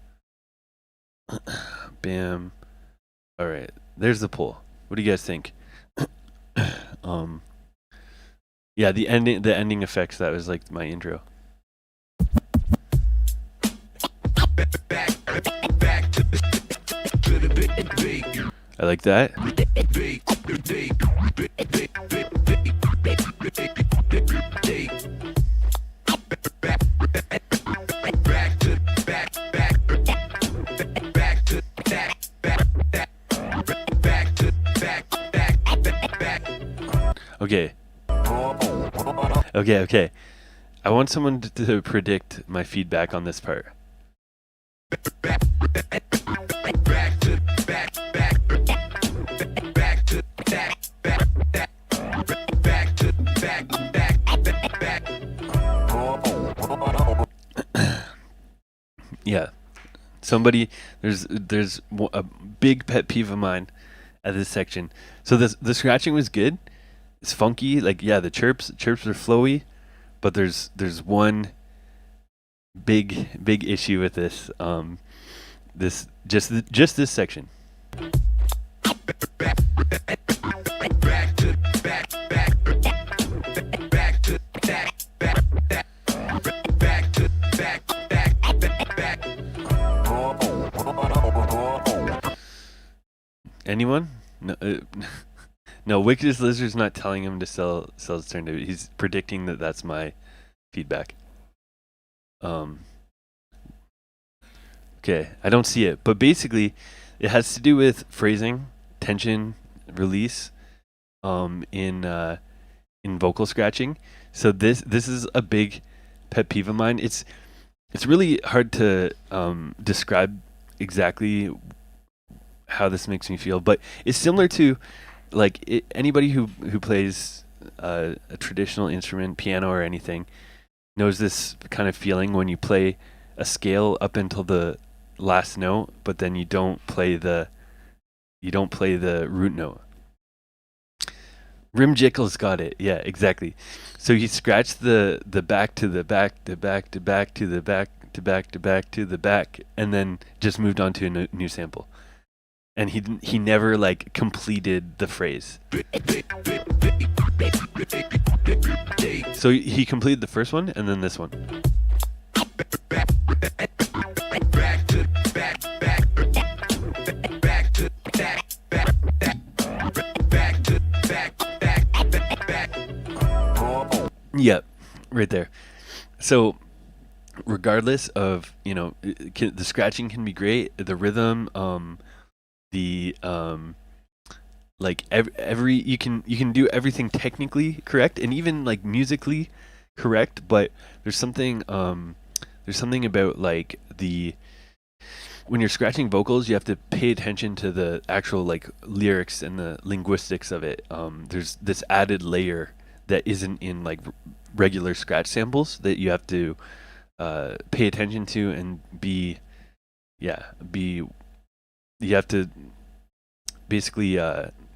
Bam. All right. There's the poll. What do you guys think? Yeah, the ending effects. That was like my intro. I like that. Okay. Okay. I want someone to predict my feedback on this part. Yeah. Somebody, there's a big pet peeve of mine at this section. So the scratching was good. It's funky. Like, yeah, the chirps are flowy, but there's one big issue with this. Just this section. Anyone? No. No, Wicked Lizard's not telling him to sell his turntable. He's predicting that that's my feedback. Okay, I don't see it, but basically, it has to do with phrasing, tension, release, in vocal scratching. So this is a big pet peeve of mine. It's really hard to describe exactly how this makes me feel, but it's similar to like anybody who plays a traditional instrument, piano or anything, knows this kind of feeling when you play a scale up until the last note, but then you don't play the root note. Rim Jickles got it. Yeah, exactly. So he scratched the back to the back to back to back to the back back to back to back to the back, and then just moved on to a new sample. And he never like completed the phrase. So he completed the first one and then this one. Yep, right there. So regardless of, the scratching can be great, the rhythm, the like every you can do everything technically correct and even like musically correct, but there's something about like when you're scratching vocals, you have to pay attention to the actual like lyrics and the linguistics of it. There's this added layer that isn't in like regular scratch samples that you have to pay attention to and you have to basically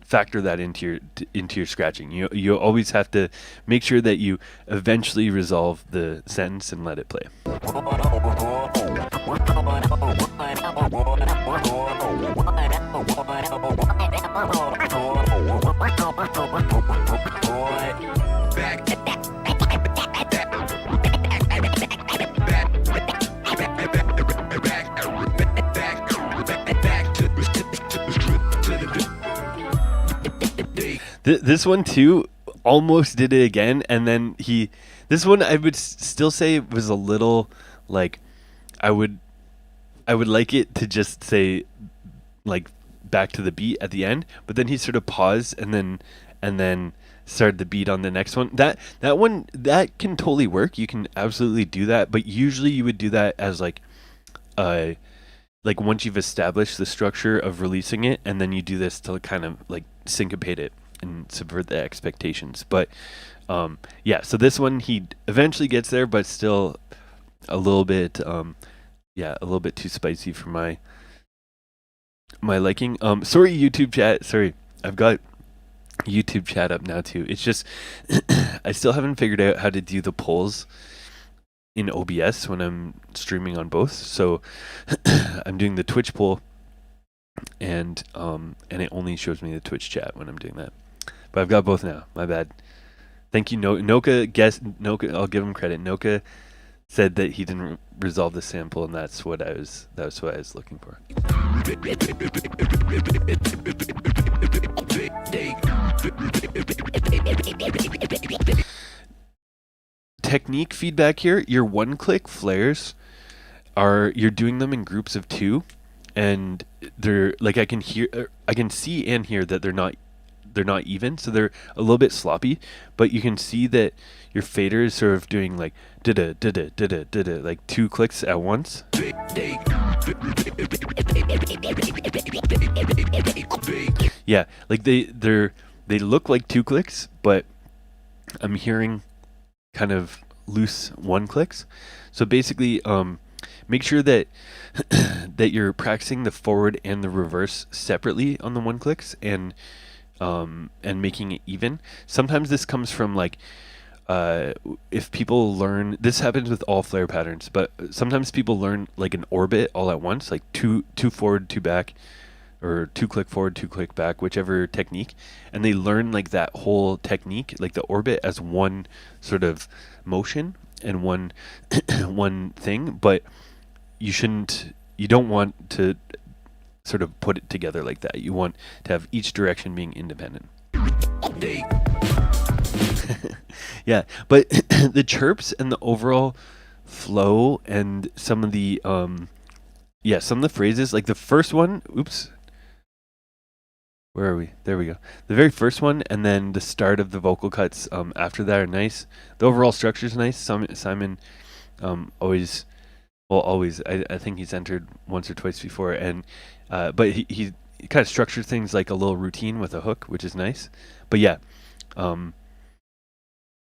factor that into your scratching. You always have to make sure that you eventually resolve the sentence and let it play. This one too almost did it again, and then this one I would still say was a little like I would like it to just say like back to the beat at the end, but then he sort of paused and then started the beat on the next one. That one that can totally work. You can absolutely do that, but usually you would do that as like once you've established the structure of releasing it, and then you do this to kind of like syncopate it and subvert the expectations. But so this one he eventually gets there, but still a little bit a little bit too spicy for my liking. Sorry YouTube chat, sorry, I've got YouTube chat up now too. It's just I still haven't figured out how to do the polls in OBS when I'm streaming on both. So I'm doing the Twitch poll and it only shows me the Twitch chat when I'm doing that. But I've got both now. My bad. Thank you, Noka. Noka. I'll give him credit. Noka said that he didn't resolve the sample, and that's what I was looking for. Technique feedback here. Your one-click flares you're doing them in groups of two, and they're like I can see and hear that they're not even, so they're a little bit sloppy, but you can see that your fader is sort of doing like da-da, like two clicks at once. Yeah, like they look like two clicks, but I'm hearing kind of loose one clicks. So basically, make sure that that you're practicing the forward and the reverse separately on the one clicks, and making it even. Sometimes this comes from like if people learn, this happens with all flare patterns, but sometimes people learn like an orbit all at once, like two forward, two back, or two click forward, two click back, whichever technique, and they learn like that whole technique, like the orbit, as one sort of motion and one thing. But you don't want to sort of put it together like that. You want to have each direction being independent. Yeah, but the chirps and the overall flow and some of the phrases, like the first one, where are we? There we go. The very first one, and then the start of the vocal cuts after that are nice. The overall structure is nice. Simon always, I think he's entered once or twice before, and but he kind of structured things like a little routine with a hook, which is nice. But yeah,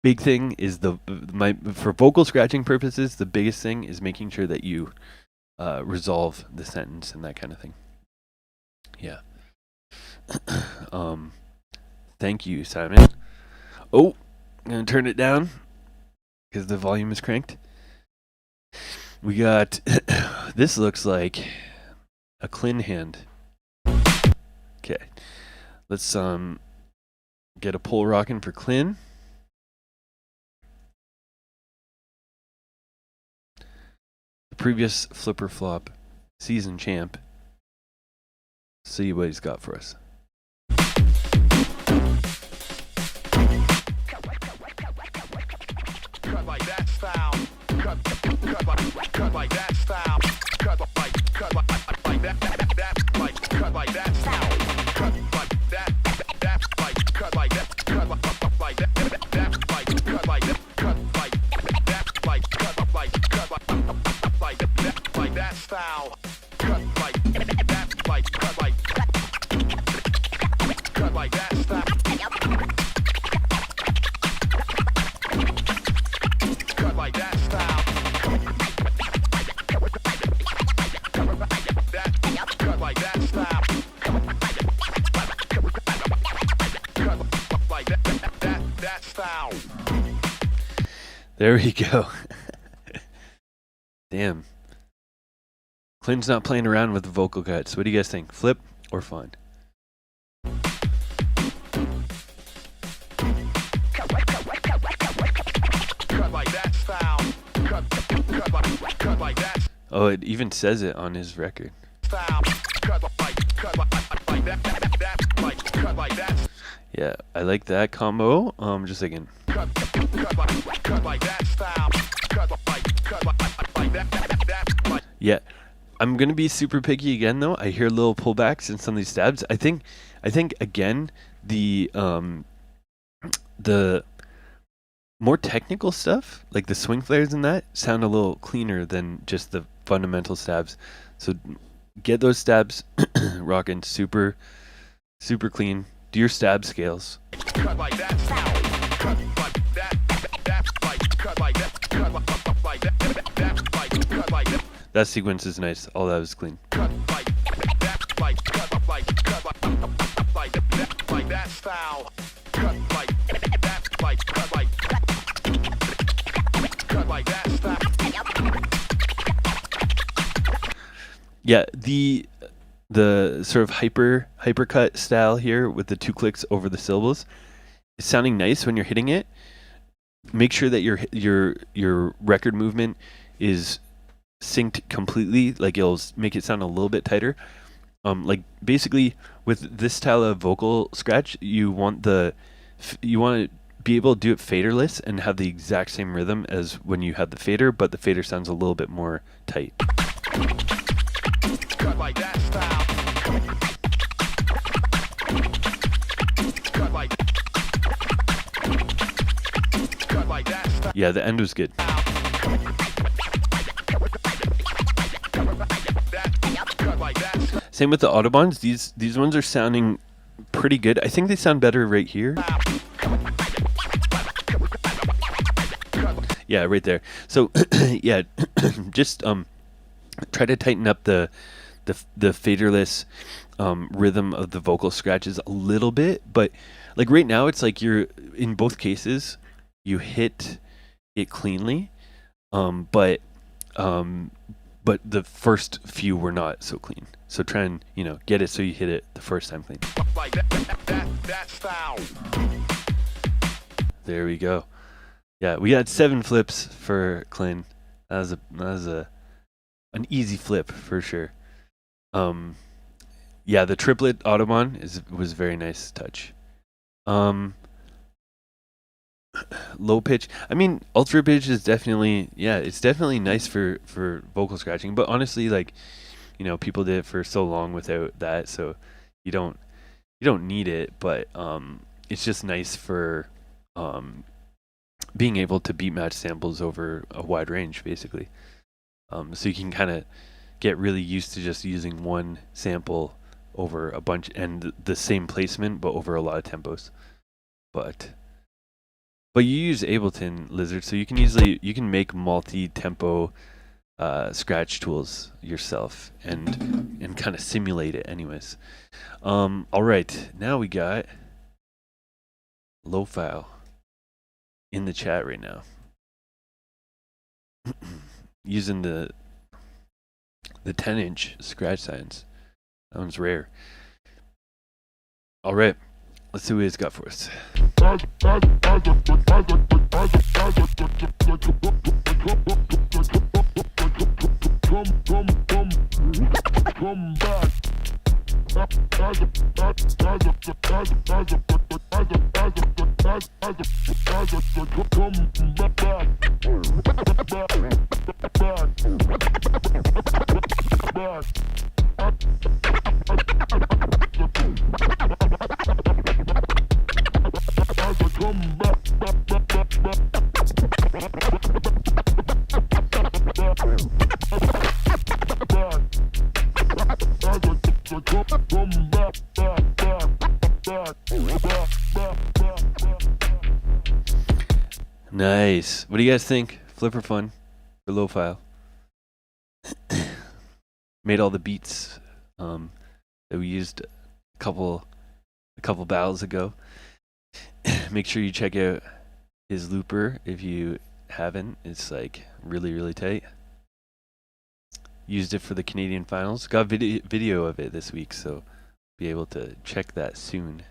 big thing is for vocal scratching purposes, the biggest thing is making sure that you resolve the sentence and that kind of thing. Yeah. Thank you, Simon. Oh, I'm gonna turn it down because the volume is cranked. We got this looks like a clean hand. Okay, let's get a pull rocking for Clin. The previous flipper flop season champ. See what he's got for us. Cut like that style. Cut like that style. Cut like that style. Cut like that cut like that cut like that cut like that style. Cut like that style. Cut like that style. Cut like that style. Cut like that style. There we go. Damn. Clinton's not playing around with the vocal cuts. What do you guys think? Flip or fine? Cut like that style. Cut like that Oh, it even says it on his record. style. Cut like that cut like that. Yeah, I like that combo. Just thinking. Cut like that style. Cut like that. Yeah, I'm gonna be super picky again though. I hear little pullbacks in some of these stabs. I think again the more technical stuff, like the swing flares and that, sound a little cleaner than just the fundamental stabs. So get those stabs rocking super clean. Do your stab scales. Cut like that style. Cut like that cut like that cut like that. That sequence is nice. All that was clean. Cut like that like that style. Cut like that cut like that style. Yeah, the sort of hypercut style here with the 2 clicks over the syllables is sounding nice when you're hitting it. Make sure that your record movement is synced completely, like it'll make it sound a little bit tighter. Like basically with this style of vocal scratch, you want to be able to do it faderless and have the exact same rhythm as when you have the fader, but the fader sounds a little bit more tight. Cut like that style. Cut like that style. Yeah, the end was good. Cut like that. Same with the Autobahns. These ones are sounding pretty good. I think they sound better right here. Yeah, right there. So yeah, just try to tighten up the faderless rhythm of the vocal scratches a little bit. But like right now, it's like you're in both cases you hit it cleanly, but the first few were not so clean. So try and get it so you hit it the first time clean. Like that style. There we go. Yeah, we got 7 flips for Clin. That was an easy flip for sure. Yeah, the triplet Autobahn was a very nice touch. Low pitch. I mean, ultra pitch is definitely it's definitely nice for vocal scratching. But honestly, like people did it for so long without that, so you don't need it. But it's just nice for being able to beat match samples over a wide range, basically. So you can kind of get really used to just using one sample over a bunch and the same placement, but over a lot of tempos. But you use Ableton Lizard, so you can make multi-tempo scratch tools yourself and kind of simulate it, anyways. All right, now we got low file in the chat right now. using the 10-inch scratch signs. That one's rare. All right, let's see what he's got for us. Nice. What do you guys think? Flipper fun for low file. Made all the beats that we used a couple battles ago. Make sure you check out his looper if you haven't. It's like really tight. Used it for the Canadian finals. Got video of it this week, so be able to check that soon.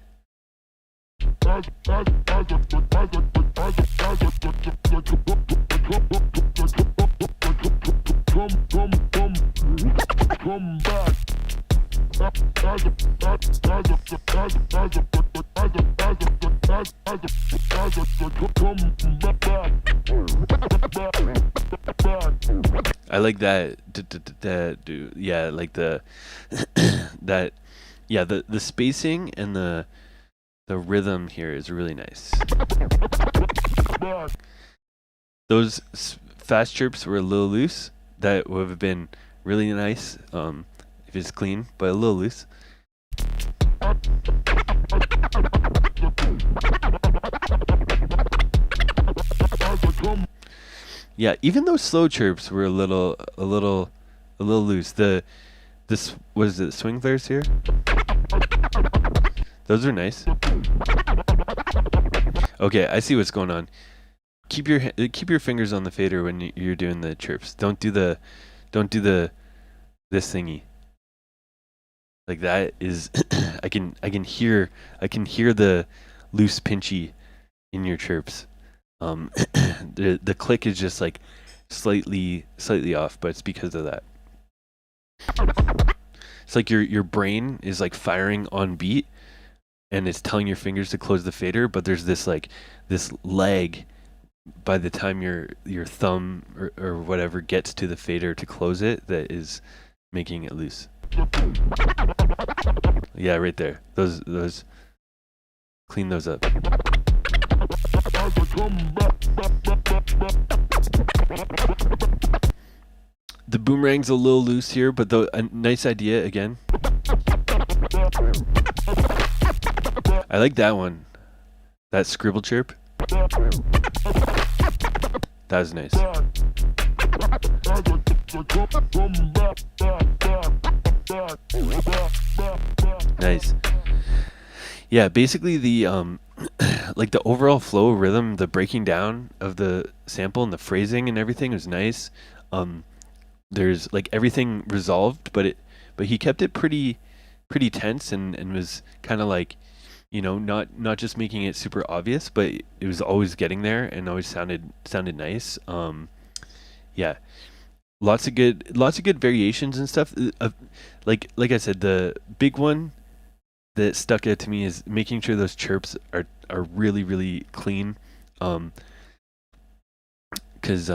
I like that. Yeah, like the that. Yeah, the spacing and the rhythm here is really nice. Those fast chirps were a little loose. That would have been really nice if it's clean, but a little loose. Yeah, even those slow chirps were a little loose. This was it swing flares here. Those are nice. Okay, I see what's going on. Keep your fingers on the fader when you're doing the chirps. Don't do this thingy. Like that is I can hear the loose pinchy in your chirps. The click is just like slightly off, but it's because of that. It's like your brain is like firing on beat and it's telling your fingers to close the fader, but there's this lag by the time your thumb or whatever gets to the fader to close it that is making it loose. Yeah, right there. Those clean those up. The boomerang's a little loose here, but a nice idea again. I like that one. That scribble chirp. That was nice. Nice. Yeah, basically the like the overall flow, rhythm, the breaking down of the sample and the phrasing and everything was nice. There's like everything resolved, but he kept it pretty tense and was kind of like, you know, not just making it super obvious, but it was always getting there and always sounded nice. Yeah, lots of good variations and stuff. Like I said, the big one that stuck out to me is making sure those chirps are really clean. Because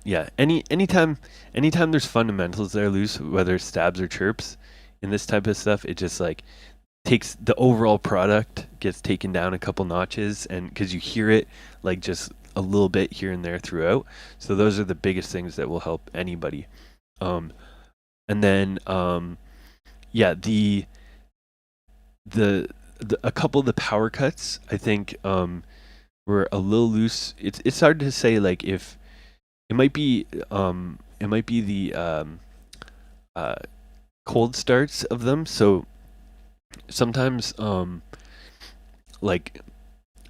yeah, anytime there's fundamentals that are loose, whether it's stabs or chirps, in this type of stuff, it just like takes the overall product gets taken down a couple notches, and because you hear it like just a little bit here and there throughout. So those are the biggest things that will help anybody. And then yeah, the a couple of the power cuts I think were a little loose. It's hard to say like if it might be the cold starts of them. So sometimes like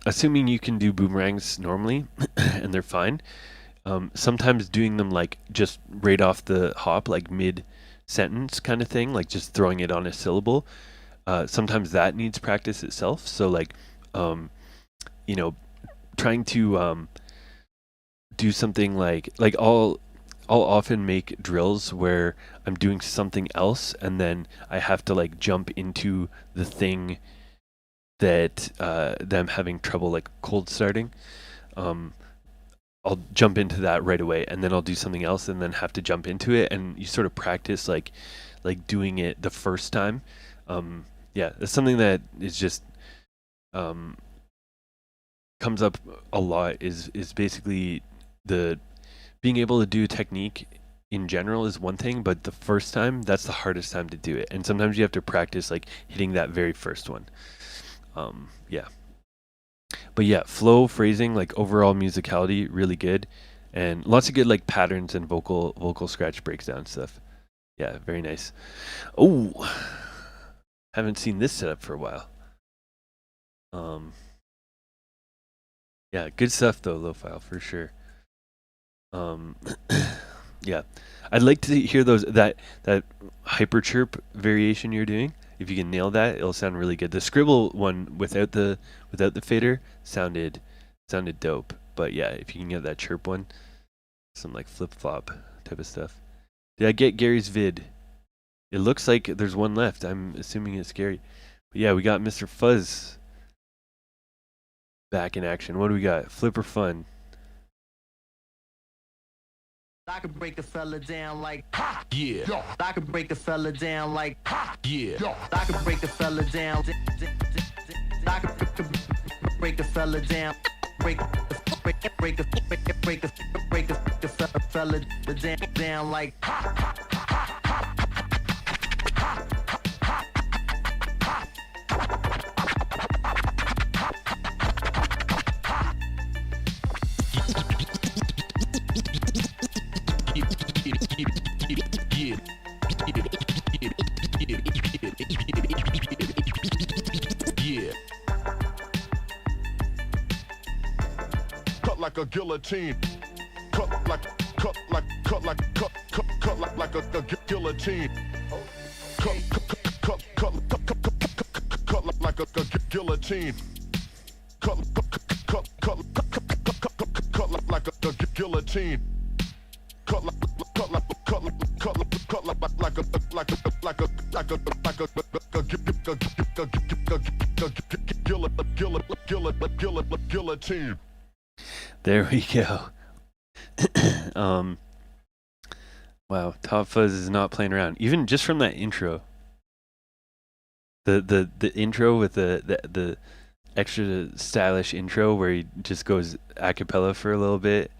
assuming you can do boomerangs normally and they're fine, Sometimes doing them like just right off the hop, like mid sentence kind of thing, like just throwing it on a syllable. Sometimes that needs practice itself. So like, you know, trying to do something like I'll often make drills where I'm doing something else and then I have to like jump into the thing that I'm having trouble like cold starting. I'll jump into that right away and then I'll do something else and then have to jump into it, and you sort of practice like doing it the first time. Yeah, that's something that is just comes up a lot is basically the being able to do technique in general is one thing, but the first time, that's the hardest time to do it. And sometimes you have to practice like hitting that very first one. Yeah. But yeah, flow, phrasing, like overall musicality, really good. And lots of good like patterns and vocal scratch breakdown stuff. Yeah, very nice. Oh, haven't seen this setup for a while. Yeah, good stuff though, Lo-File, for sure. Yeah, I'd like to hear that hyper chirp variation you're doing. If you can nail that, it'll sound really good. The scribble one without the fader sounded dope. But yeah, if you can get that chirp one, some like flip flop type of stuff. Did I get Gary's vid? It looks like there's one left. I'm assuming it's Gary. But yeah, we got Mr. Fuzz back in action. What do we got? Flipper fun. I could break a fella down like Yeah. I could break a fella down like Yeah. I could break a fella down. I could break a fella down. Break a fella down like Yeah. Cut like a guillotine. Cut like a guillotine. Cut like a guillotine. Cut like a guillotine. Cut like a guillotine. There we go. Wow, Top Fuzz is not playing around. Even just from that intro. The intro with the extra stylish intro where he just goes a cappella for a little bit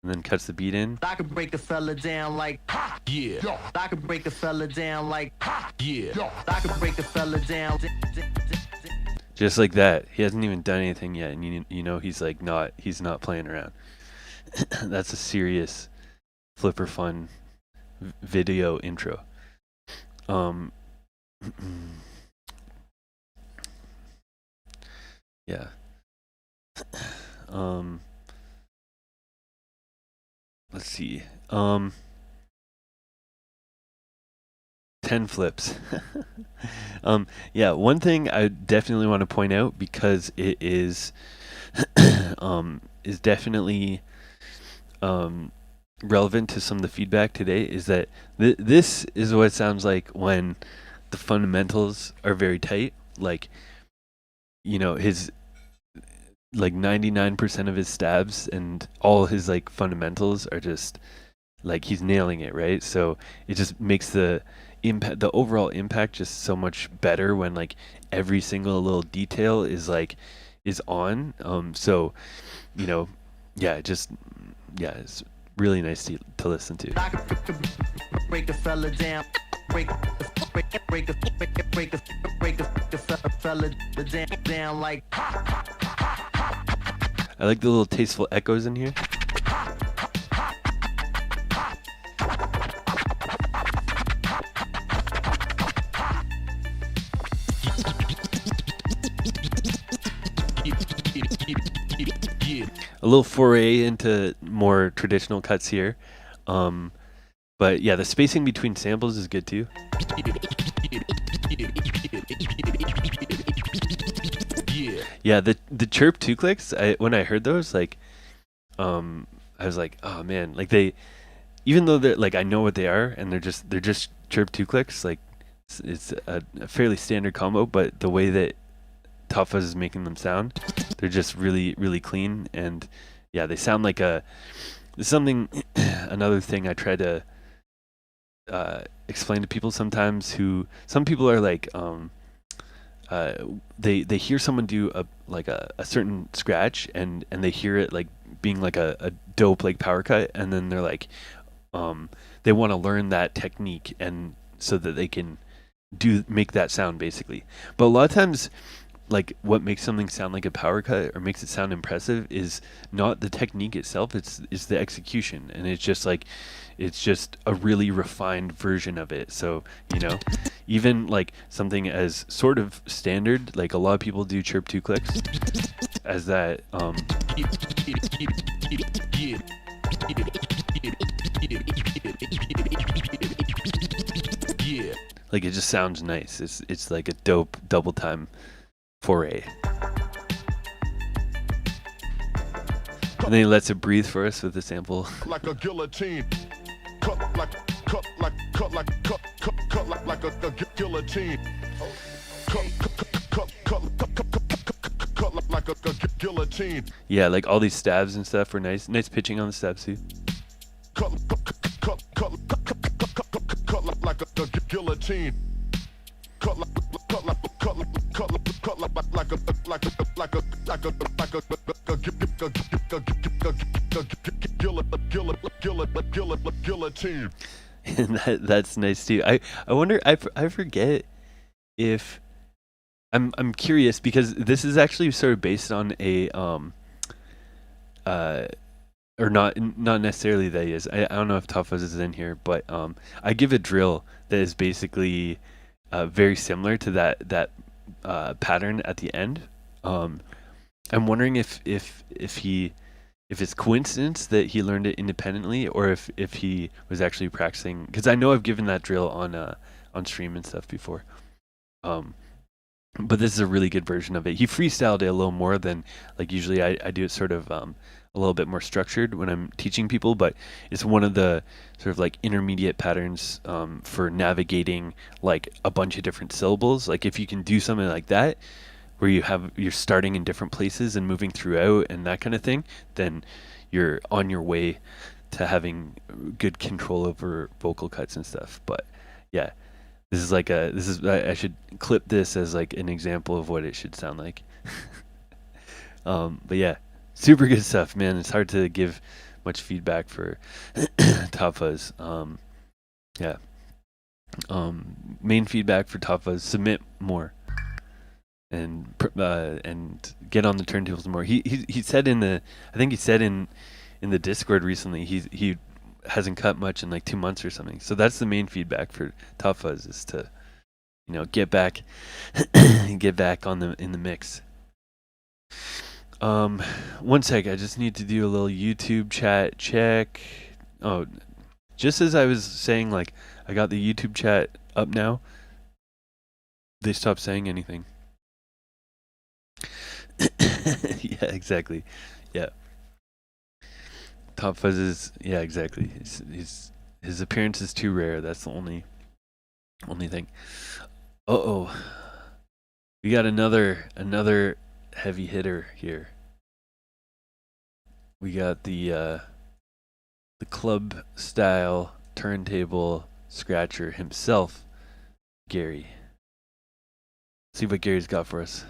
and then cuts the beat in. I could break a fella down like Yeah. I could break a fella down like Yeah. I could break a fella down. Just like that. He hasn't even done anything yet, and you know he's not playing around. That's a serious flipper fun video intro. Yeah. Let's see. 10 flips. Yeah, one thing I definitely want to point out, because it is definitely relevant to some of the feedback today, is that this is what it sounds like when the fundamentals are very tight. Like, you know, his like 99% of his stabs and all his like fundamentals are just like he's nailing it, right? So it just makes the overall impact just so much better when like every single little detail is on. So, you know, yeah, it's really nice to listen to. I could break a fella down. Break a fella down like I like the little tasteful echoes in here. Yeah. A little foray into more traditional cuts here. But yeah, the spacing between samples is good too. Yeah, the chirp two clicks, when I heard those, like, I was like, oh man, like even though they're like, I know what they are, and they're just chirp two clicks, like it's a fairly standard combo, but the way that Top Fuzz is making them sound, they're just really, really clean, and yeah, they sound like another thing I try to explain to people sometimes, some people are like, they hear someone do a certain scratch, and they hear it like being like a dope like power cut, and then they're like, they want to learn that technique, and so that they can make that sound basically. But a lot of times, like, what makes something sound like a power cut or makes it sound impressive is not the technique itself, it's the execution, and it's just a really refined version of it. So, even like something as sort of standard, like a lot of people do chirp two clicks as that like, it just sounds nice. It's like a dope double time foray. And then he lets it breathe for us with the sample. Like a guillotine. Cut like a guillotine. Cut like a guillotine. Yeah, like all these stabs and stuff were nice. Nice pitching on the stabs too. Cut like a guillotine. Cut like a guillotine. And that's nice too. I wonder, I forget if I'm curious, because this is actually sort of based on a or not necessarily that is. I don't know if Top Fuzz is in here, but I give a drill that is basically very similar to that pattern at the end. I'm wondering if it's coincidence that he learned it independently, or if he was actually practicing, because I know I've given that drill on stream and stuff before. But this is a really good version of it. He freestyled it a little more than, like, usually I do it sort of a little bit more structured when I'm teaching people, but it's one of the sort of like intermediate patterns for navigating like a bunch of different syllables. Like, if you can do something like that, where you're starting in different places and moving throughout and that kind of thing, then you're on your way to having good control over vocal cuts and stuff. But yeah, I should clip this as like an example of what it should sound like. But yeah, super good stuff, man. It's hard to give much feedback for Top Fuzz. Yeah. Main feedback for Top Fuzz: submit more, and get on the turntables more. He said I think he said in the Discord recently, he hasn't cut much in like 2 months or something. So that's the main feedback for Top Fuzz, is to get back in the mix. 1 sec, I just need to do a little YouTube chat check. Oh, just as I was saying, like, I got the YouTube chat up now, they stopped saying anything. Yeah, exactly. Yeah. Top Fuzz is, yeah, exactly. His appearance is too rare. That's the only thing. Uh-oh. We got another heavy hitter here. We got the club style turntable scratcher himself, Gary. See what Gary's got for us.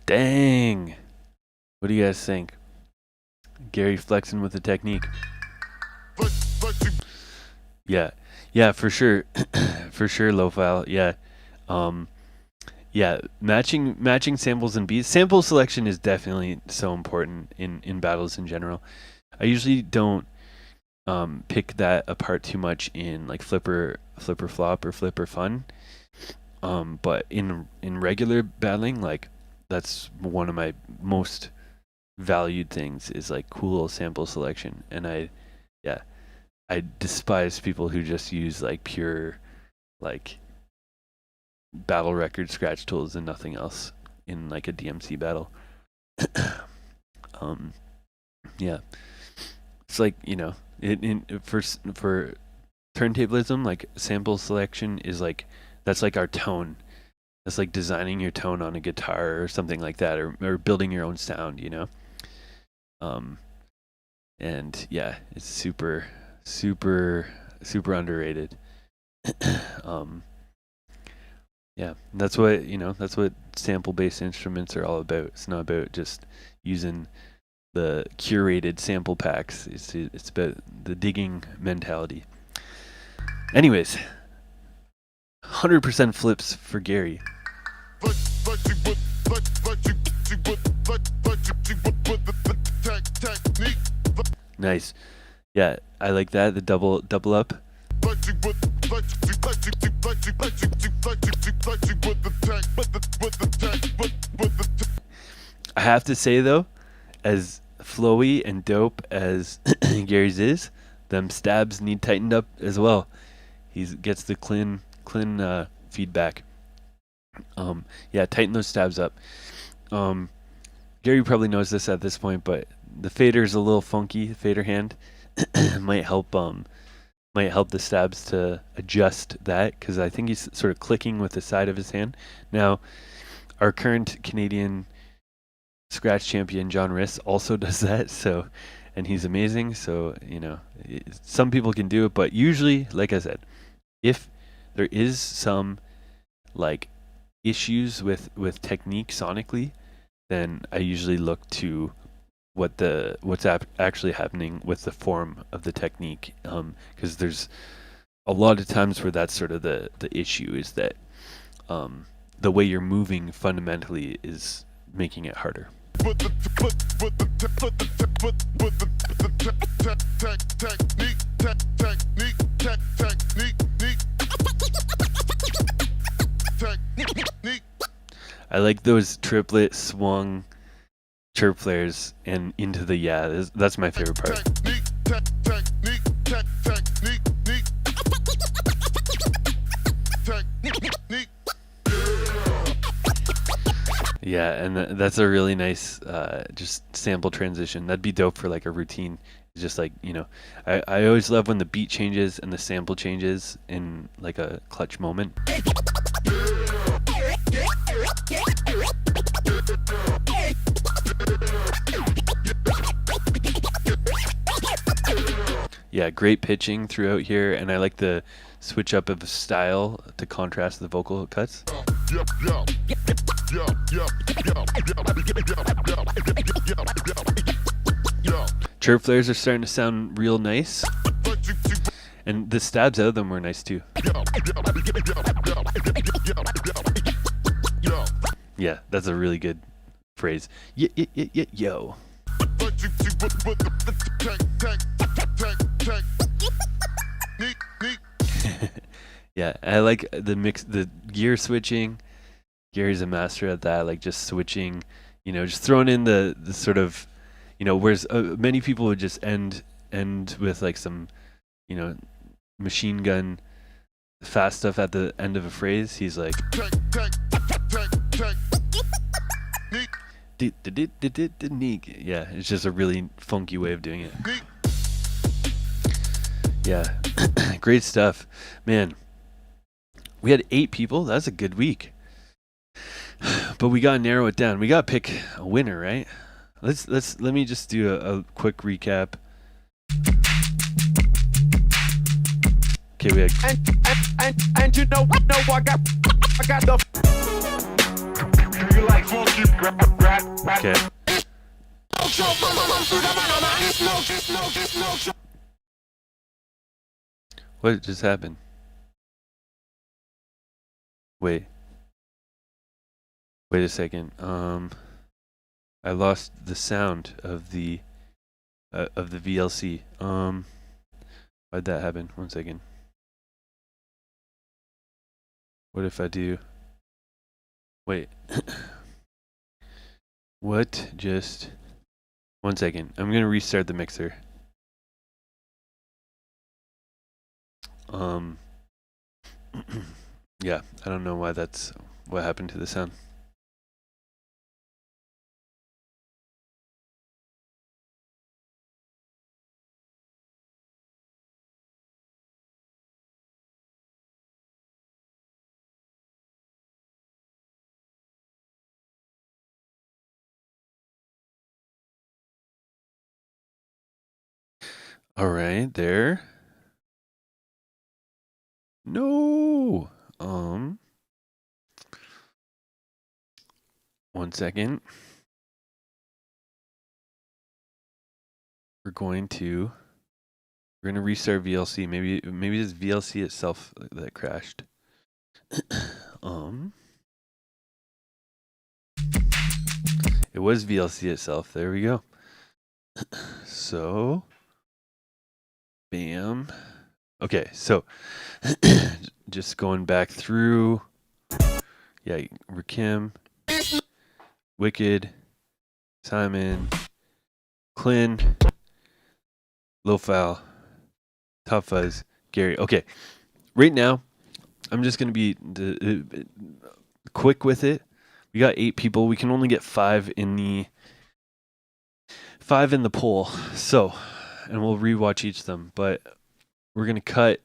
Dang. What do you guys think? Gary flexing with the technique. Yeah. Yeah, for sure. For sure, low file. Yeah. Yeah, matching samples and beats. Sample selection is definitely so important in battles in general. I usually don't pick that apart too much in like flipper flop or flipper fun. But in regular battling, like that's one of my most valued things is like cool sample selection. And I despise people who just use like pure like battle record scratch tools and nothing else in like a DMC battle. Yeah, it's like, you know, for turntablism, like sample selection is like, that's like our tone. That's like designing your tone on a guitar or something like that, or building your own sound, you know. And yeah, it's super underrated. Yeah, that's what sample-based instruments are all about. It's not about just using the curated sample packs. It's about the digging mentality. Anyways, 100% flips for Gary. Nice. Yeah, I like that. The double up. I have to say though, as flowy and dope as Gary's is, them stabs need tightened up as well. He gets the clean feedback. Yeah, tighten those stabs up. Gary probably knows this at this point, but the fader is a little funky. The fader hand might help the stabs to adjust that, because I think he's sort of clicking with the side of his hand. Now, our current Canadian scratch champion John Riss also does that, so, and he's amazing. So, you know, some people can do it, but usually, like I said, if there is some like issues with technique sonically, then I usually look to what's actually happening with the form of the technique, because there's a lot of times where that's sort of the issue, is that the way you're moving fundamentally is making it harder. I like those triplet swung chirp flares and into the that's my favorite part. Yeah, and that's a really nice just sample transition. That'd be dope for like a routine. It's just like, you know, I always love when the beat changes and the sample changes in like a clutch moment. Yeah, great pitching throughout here, and I like the switch up of style to contrast the vocal cuts. Chirp flares are starting to sound real nice, and the stabs out of them were nice too. Yeah, that's a really good phrase. Yo. Yeah, I like the mix, the gear switching. Gary's a master at that, like just switching, you know, just throwing in the sort of, you know, whereas many people would just end with like some, you know, machine gun fast stuff at the end of a phrase. He's like, yeah, it's just a really funky way of doing it. Yeah, great stuff, man. We had 8 people. That's a good week. But we gotta narrow it down. We gotta pick a winner, right? Let me just do a quick recap. Okay, we had and you know I got the. You like funky? Okay. What just happened? Wait. Wait a second. I lost the sound of the VLC. Why'd that happen? 1 second. What if I do? Wait. What just? 1 second. I'm gonna restart the mixer. Yeah, I don't know why that's what happened to the sound. All right, there. No. 1 second. We're gonna restart VLC. Maybe it's VLC itself that crashed. It was VLC itself. There we go. So, bam. Okay, so just going back through. Yeah, Rakim, Vekked, Simon, Clin, Lo-File, Top Fuzz, Gary. Okay, right now, I'm just going to be quick with it. We got 8 people. We can only get 5 in the poll. So, and we'll rewatch each of them. But we're going to cut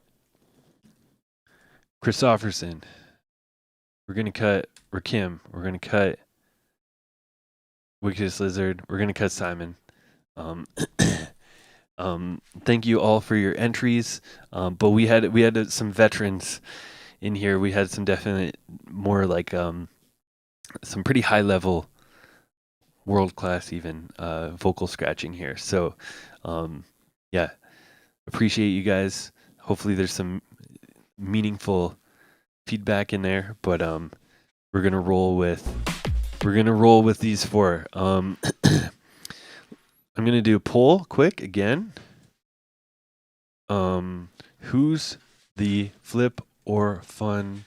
Christofferson. We're going to cut Rakim. We're going to cut Wickedest Lizard. We're going to cut Simon. Thank you all for your entries. But we had some veterans in here. We had some definite more like some pretty high level, world class even vocal scratching here. So yeah, appreciate you guys. Hopefully there's some meaningful feedback in there, but we're gonna roll with these 4. I'm gonna do a poll quick again. Who's the flip or fun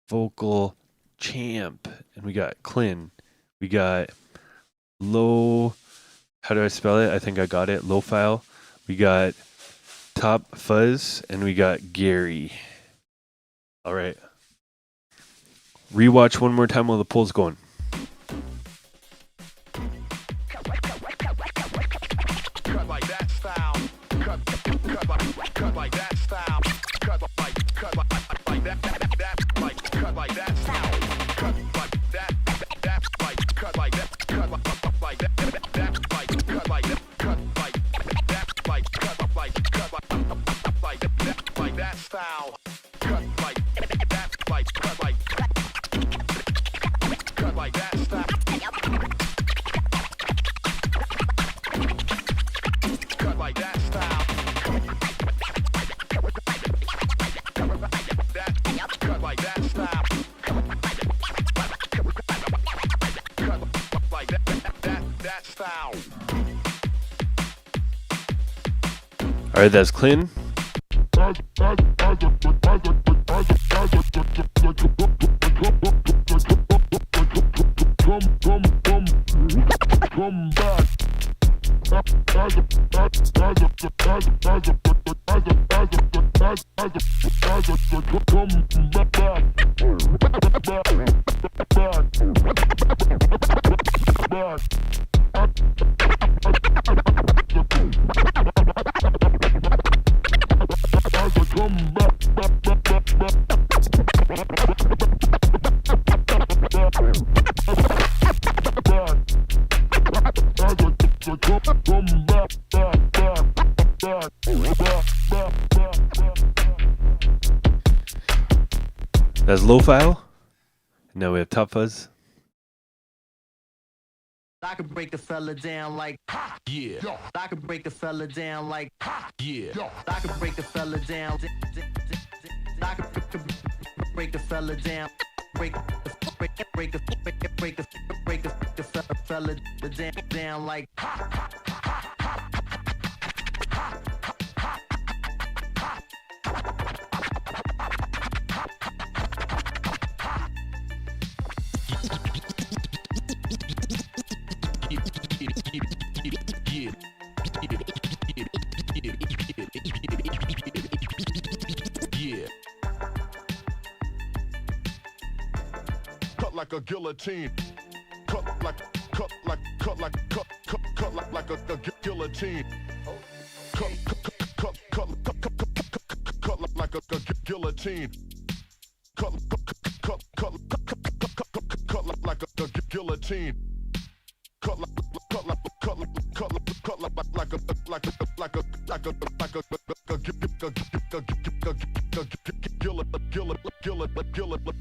vocal champ? And we got Clin, we got Low, how do I spell it? I think I got it. Lo-File, we got Top Fuzz, and we got Gary. All right. Rewatch one more time while the poll's going. Cut like that style. Cut like that style. Cut like that style. Cut like that style. All right, that's Clin. Come back. That's Lo-File. Now we have Top Fuzz. I could break a fella down like, Yeah. Yo. I could break a fella down like, Yeah. I could break a fella down. I could break a fella down. Break a fella down like. Yeah. Cut like a guillotine. Cut like a guillotine. Cut like a guillotine. Cut like a guillotine. Cut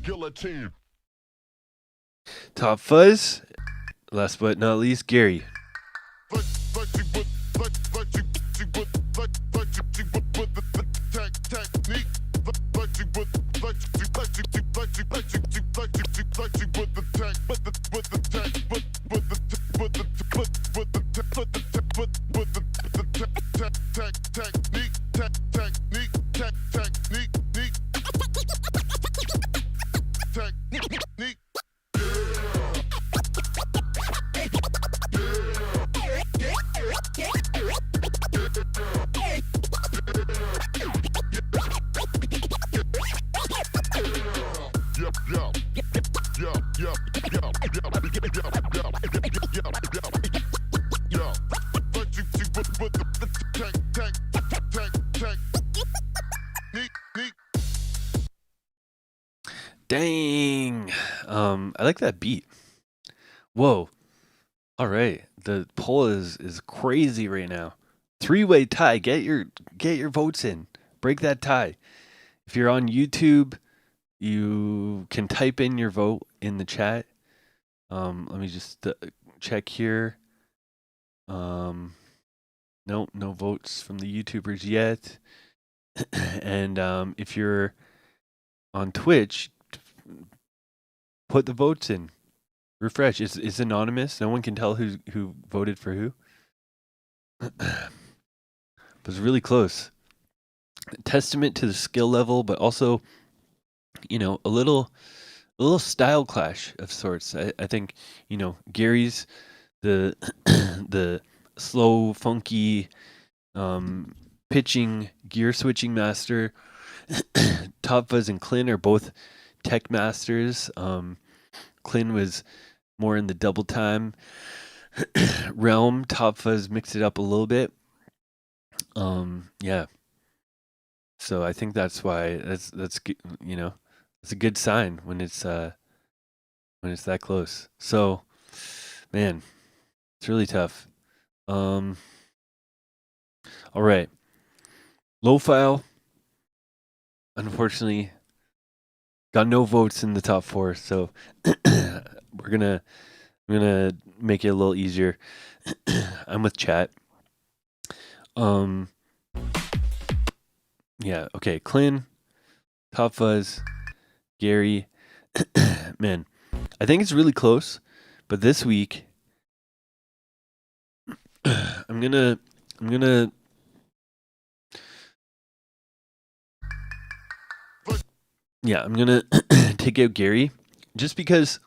guillotine. Top Fuzz. Last but not least, Gary. Dang. I like that beat. Whoa. All right. The poll is crazy right now. 3-way tie. Get your votes in. Break that tie. If you're on YouTube, you can type in your vote in the chat. Let me just check here. No votes from the YouTubers yet. And if you're on Twitch, put the votes in. Refresh. It's anonymous. No one can tell who voted for who. It was really close. Testament to the skill level, but also, a little style clash of sorts. I think, Gary's the the slow, funky, pitching, gear switching master. Top Fuzz and Clin are both tech masters. Clin was more in the double time realm. Top Fuzz mixed it up a little bit. Yeah. So I think that's why that's it's a good sign when it's that close. So, man, it's really tough. All right. Low file. Unfortunately, got no votes in the top 4, so I'm gonna make it a little easier. I'm with chat. Yeah, okay. Clin, Top Fuzz, Gary. Man, I think it's really close, but this week I'm gonna take out Gary just because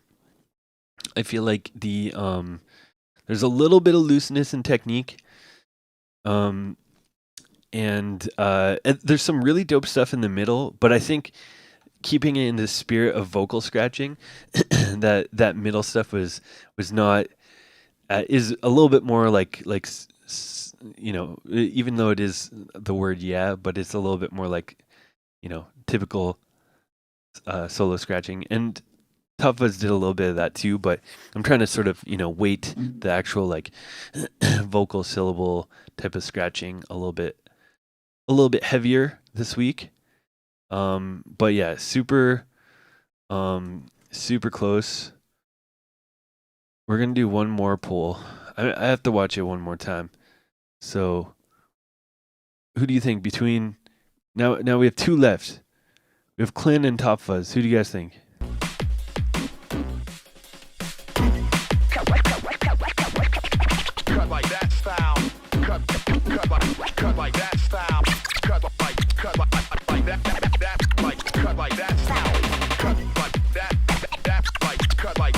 I feel like the there's a little bit of looseness in technique. And there's some really dope stuff in the middle, but I think keeping it in the spirit of vocal scratching, that middle stuff was not is a little bit more like even though it is the word but it's a little bit more like typical solo scratching. And Top Fuzz did a little bit of that too, but I'm trying to sort of weight the actual like vocal syllable type of scratching a little bit heavier this week. But yeah, super close. We're gonna do one more poll. I have to watch it one more time. So, who do you think between now? Now we have two left. We have Clint and Top Fuzz. Who do you guys think? Cut like that style. Cut like that style. Cut like that style. Cut like that. Cut like that. Cut like that. Cut like that style. Cut like that. Cut like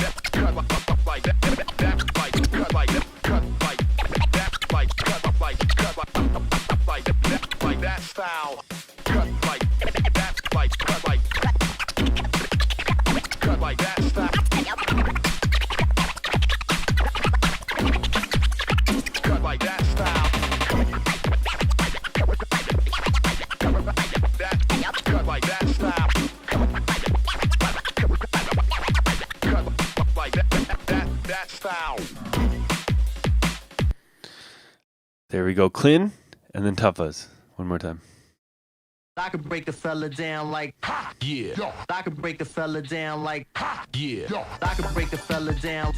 that style. Cut like that style. Cut like that style. Cut like that style. There we go, Clint, and then Top Fuzz. One more time. I could break a fella down like, Yeah. I could break a fella down like, Yeah. I could break a fella down.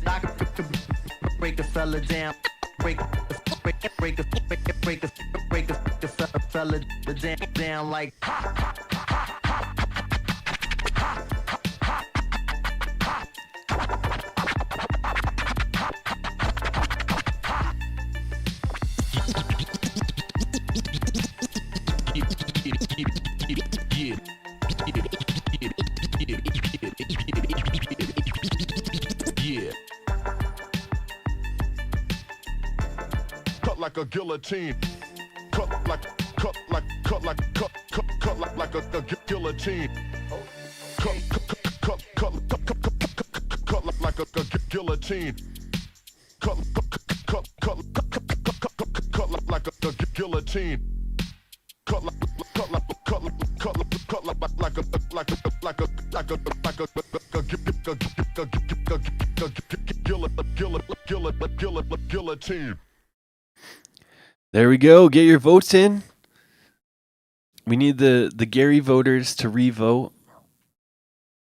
I could break a fella down. Break a fella down like. Yeah. Cut like a guillotine. Cut like a guillotine. Cut like a guillotine. Cut like a guillotine. Cut guillotine. There we go. Get your votes in. We need the Gary voters to re-vote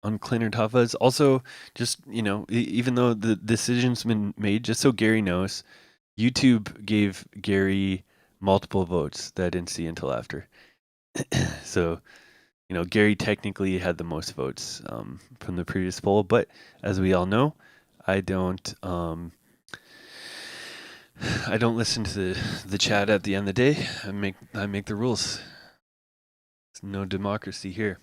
on Clint or Top Fuzz. Also, just, even though the decision's been made, just so Gary knows, YouTube gave Gary multiple votes that I didn't see until after. So, Gary technically had the most votes from the previous poll, but as we all know, I don't listen to the chat at the end of the day. I make the rules. There's no democracy here.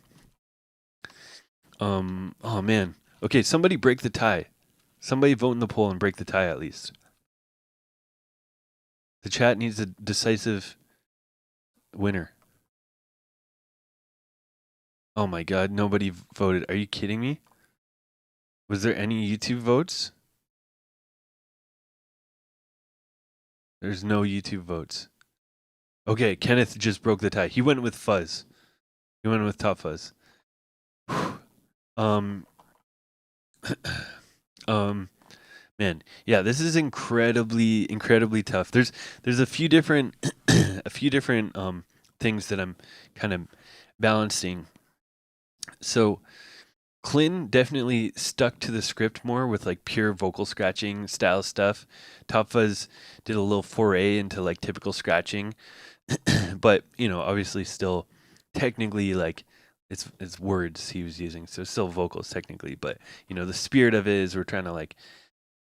Oh man. Okay, somebody break the tie. Somebody vote in the poll and break the tie at least. The chat needs a decisive winner. Oh my god, nobody voted. Are you kidding me? Was there any YouTube votes? There's no YouTube votes. Okay, Kenneth just broke the tie. He went with Fuzz. He went with Top Fuzz. Man, yeah, this is incredibly tough. There's a few different things that I'm kind of balancing. So Clint definitely stuck to the script more with like pure vocal scratching style stuff. Top Fuzz did a little foray into like typical scratching, but obviously still technically like it's words he was using, so still vocals technically. But the spirit of it is we're trying to like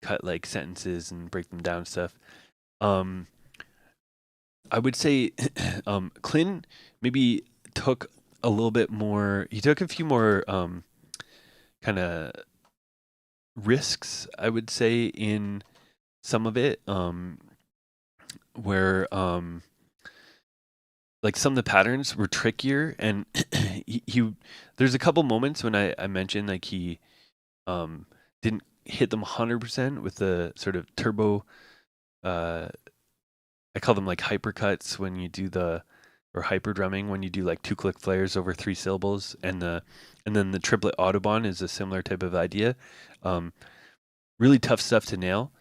cut like sentences and break them down and stuff. I would say Clint maybe took a little bit more. He took a few more kind of risks, I would say, in some of it, where like some of the patterns were trickier, and he there's a couple moments when I mentioned like he didn't hit them 100% with the sort of turbo. I call them like hypercuts when you do or hyper drumming when you do like 2-click flares over 3 syllables, and then the triplet autobahn is a similar type of idea. Really tough stuff to nail,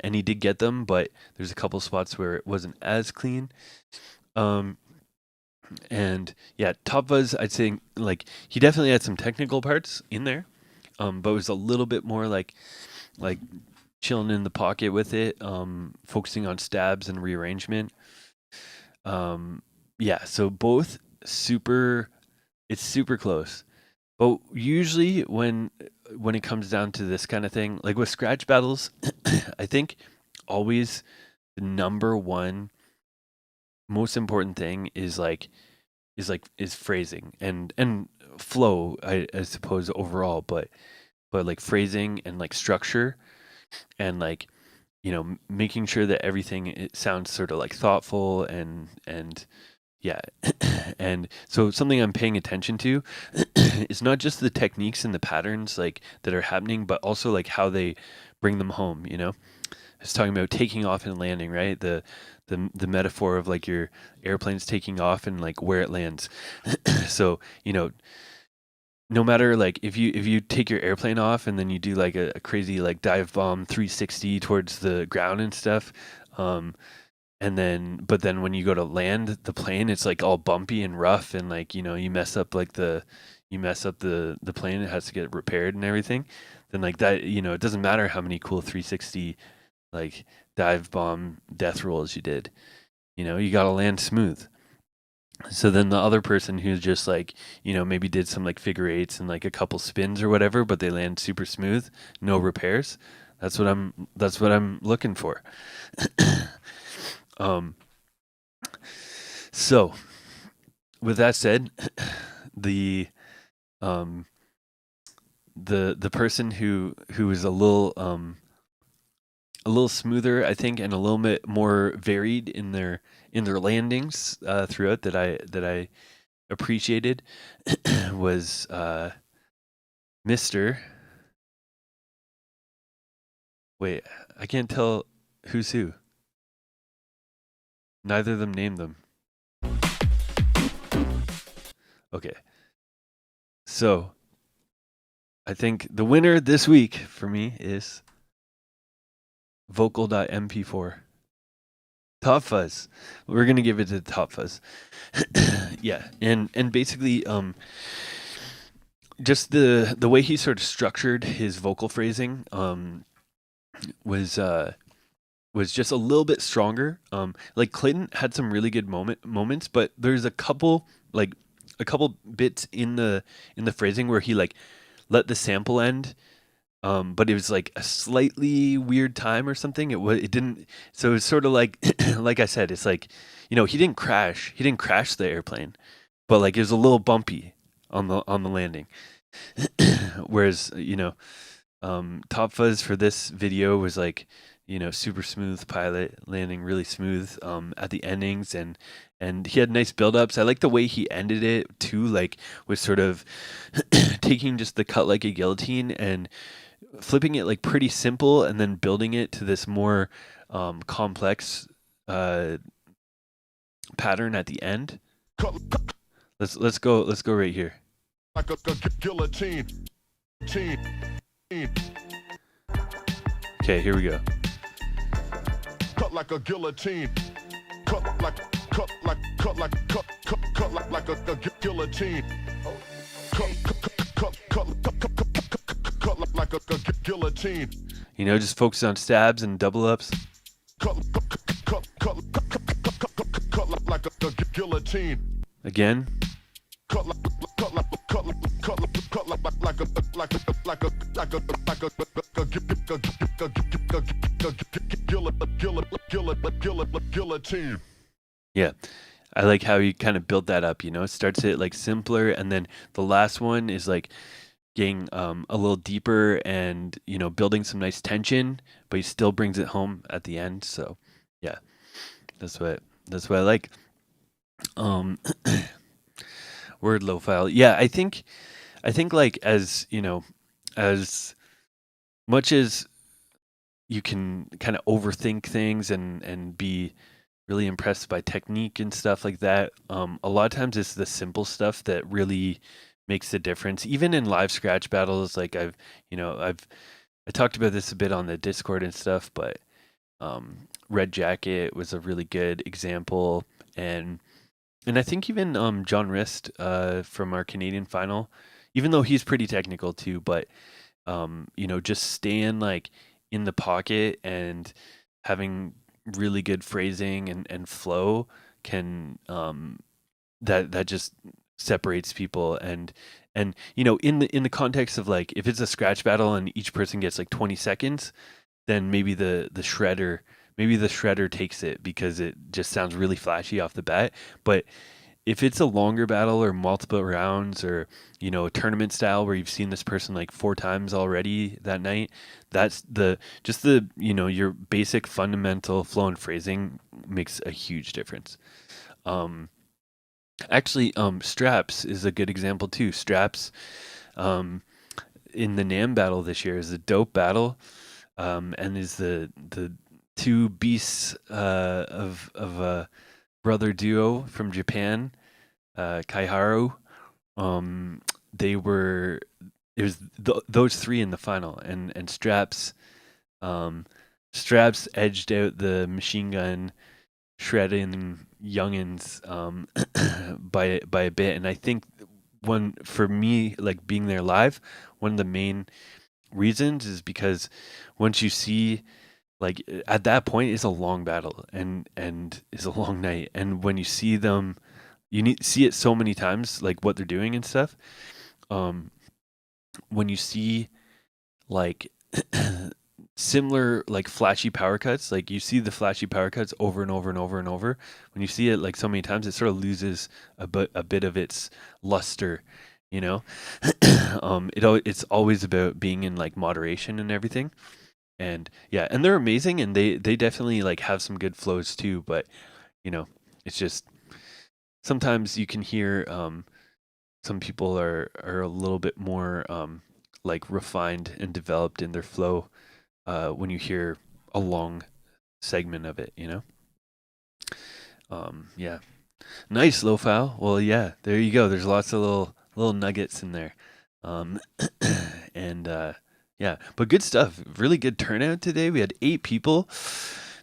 and he did get them, but there's a couple spots where it wasn't as clean. And yeah, Top Fuzz, I'd say like he definitely had some technical parts in there. but it was a little bit more like chilling in the pocket with it, focusing on stabs and rearrangement. Yeah, so both super, it's super close. But usually when it comes down to this kind of thing, like with scratch battles, I think always the number one most important thing is phrasing and flow, I suppose overall, but like phrasing and like structure and like making sure that everything it sounds sort of like thoughtful and yeah. And so something I'm paying attention to is not just the techniques and the patterns like that are happening, but also like how they bring them home, I was talking about taking off and landing, right? The metaphor of like your airplane's taking off and like where it lands. So, no matter like if you take your airplane off and then you do like a crazy like dive bomb 360 towards the ground and stuff, but then when you go to land the plane, it's like all bumpy and rough and like you mess up the plane, it has to get repaired and everything. Then like that, it doesn't matter how many cool 360 like dive bomb death rolls you did. You got to land smooth. So then the other person who's just like, maybe did some like figure eights and like a couple spins or whatever, but they land super smooth, no repairs. That's what I'm looking for. So with that said, the person who is a little smoother, I think, and a little bit more varied in their landings throughout that I appreciated was Mr. Wait, I can't tell who's who. Neither of them named them. Okay. So, I think the winner this week for me is vocal.mp4. Top Fuzz. We're going to give it to Top Fuzz. Yeah. And basically just the way he sort of structured his vocal phrasing was just a little bit stronger. Like Clayton had some really good moments, but there's a couple bits in the phrasing where he like let the sample end, but it was like a slightly weird time or something. It didn't. So it's sort of like like I said, it's like he didn't crash the airplane, but like it was a little bumpy on the landing. Whereas Top Fuzz for this video was like super smooth pilot, landing really smooth at the endings, and he had nice build-ups. I like the way he ended it too, like with sort of taking just the cut like a guillotine and flipping it like pretty simple and then building it to this more complex pattern at the end. Let's go right here. Like a guillotine. Okay, here we go. Cut like a guillotine. Cut like a guillotine. Cut like a guillotine. Just focus on stabs and double ups. Cut like a guillotine. Again. Cut like a guillotine. Yeah. I like how you kind of build that up, it starts it like simpler, and then the last one is like getting a little deeper and building some nice tension, but he still brings it home at the end. So yeah, that's what I like. Word low file. Yeah, I think like as as much as you can kind of overthink things and be really impressed by technique and stuff like that, a lot of times it's the simple stuff that really makes the difference. Even in live scratch battles, like I talked about this a bit on the Discord and stuff, but Red Jacket was a really good example, and I think even John Rist from our Canadian final, even though he's pretty technical too, but just staying like in the pocket and having really good phrasing and flow can that just separates people. And in the context of like if it's a scratch battle and each person gets like 20 seconds, then maybe the shredder takes it because it just sounds really flashy off the bat. But if it's a longer battle or multiple rounds or a tournament style where you've seen this person like 4 times already that night, that's the your basic fundamental flow and phrasing makes a huge difference. Actually, Straps is a good example too. Straps, in the NAM battle this year is a dope battle, and is the two beasts of a brother duo from Japan, Kaiharu. They were it was those three in the final, and Straps edged out the machine gun shredding youngins by a bit. And I think one for me, like being there live, one of the main reasons is because once you see like at that point it's a long battle and it's a long night, and when you see them, you need see it so many times, like what they're doing and stuff. When you see like similar like flashy power cuts, like you see the flashy power cuts over and over and over and over, when you see it like so many times, it sort of loses a bit of its luster, you know. It's always about being in like moderation and everything. And yeah, and they're amazing, and they definitely like have some good flows too, but it's just sometimes you can hear some people are a little bit more like refined and developed in their flow when you hear a long segment of it, Yeah. Nice, low foul. Well, yeah, there you go. There's lots of little nuggets in there. Um, and yeah, but good stuff. Really good turnout today. We had 8 people.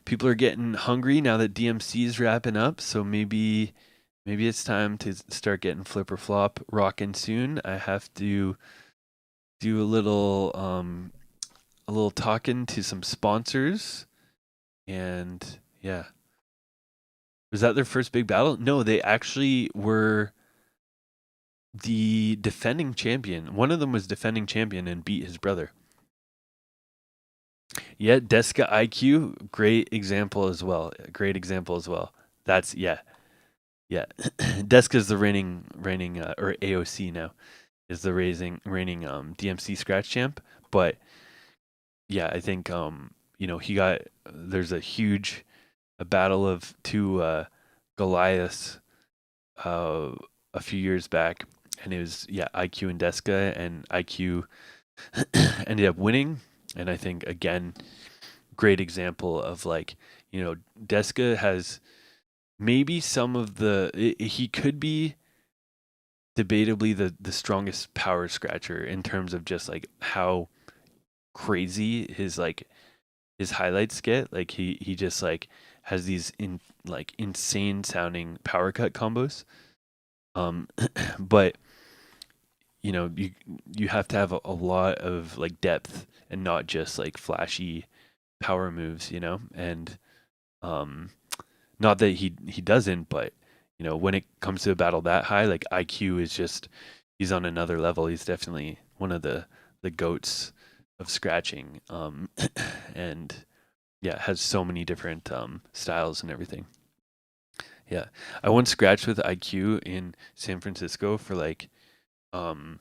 People are getting hungry now that DMC is wrapping up, so maybe it's time to start getting flip or flop rocking soon. I have to do a little talking to some sponsors, and yeah. Was that their first big battle? No, they actually were the defending champion. One of them was defending champion and beat his brother. Yeah, Deska IQ, great example as well. That's yeah. Deska's the reigning or AOC now is the reigning DMC scratch champ, but yeah, I think there's a battle of two Goliaths a few years back, and it was IQ and Deska, and IQ ended up winning. And I think again, great example of like Deska has maybe some of he could be debatably the strongest power scratcher in terms of just like how crazy his highlights get. Like he just like has these insane sounding power cut combos. But you have to have a lot of like depth and not just like flashy power moves, and not that he doesn't, but when it comes to a battle that high, like IQ is just he's on another level. He's definitely one of the goats of scratching, and yeah, has so many different styles and everything. Yeah, I once scratched with IQ in San Francisco for like 2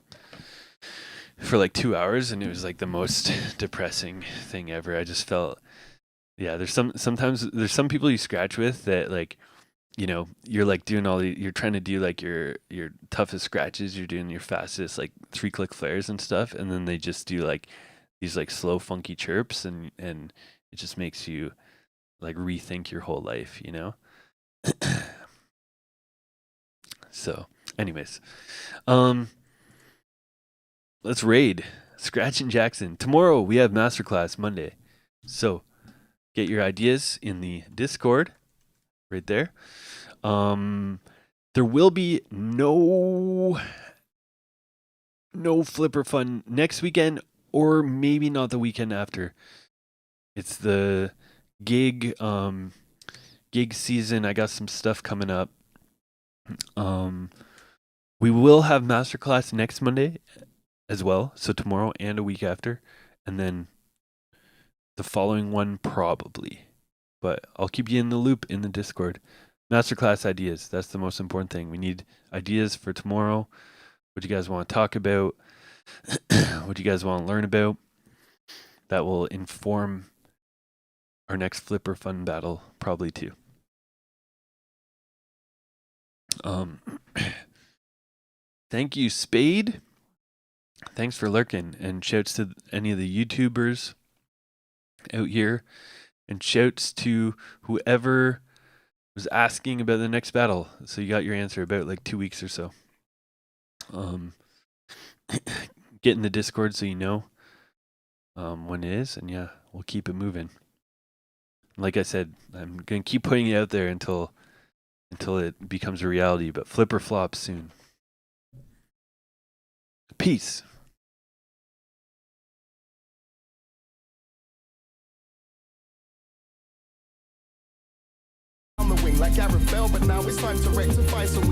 hours, and it was like the most depressing thing ever. I just felt there's sometimes there's some people you scratch with that like you're like doing you're trying to do like your toughest scratches, you're doing your fastest like 3-click flares and stuff, and then they just do like these like slow funky chirps, and it just makes you like rethink your whole life. So anyways, let's raid Scratch and Jackson. Tomorrow we have masterclass Monday, so get your ideas in the Discord right there. There will be no flipper fun next weekend, or maybe not the weekend after. It's the gig season. I got some stuff coming up. We will have masterclass next Monday as well, so tomorrow and a week after, and then the following one probably. But I'll keep you in the loop in the Discord. Masterclass ideas, that's the most important thing. We need ideas for tomorrow, what you guys want to talk about, what you guys want to learn about. That will inform our next Flipper Fun battle probably too. Thank you, Spade. Thanks for lurking, and shouts to any of the YouTubers out here, and shouts to whoever was asking about the next battle. So you got your answer about like 2 weeks or so. Get in the Discord so you know when it is, and yeah, we'll keep it moving. Like I said, I'm gonna keep putting it out there until it becomes a reality. But flip or flop soon. Peace. On the wing like Gareth Bell, but now it's time to rectify. So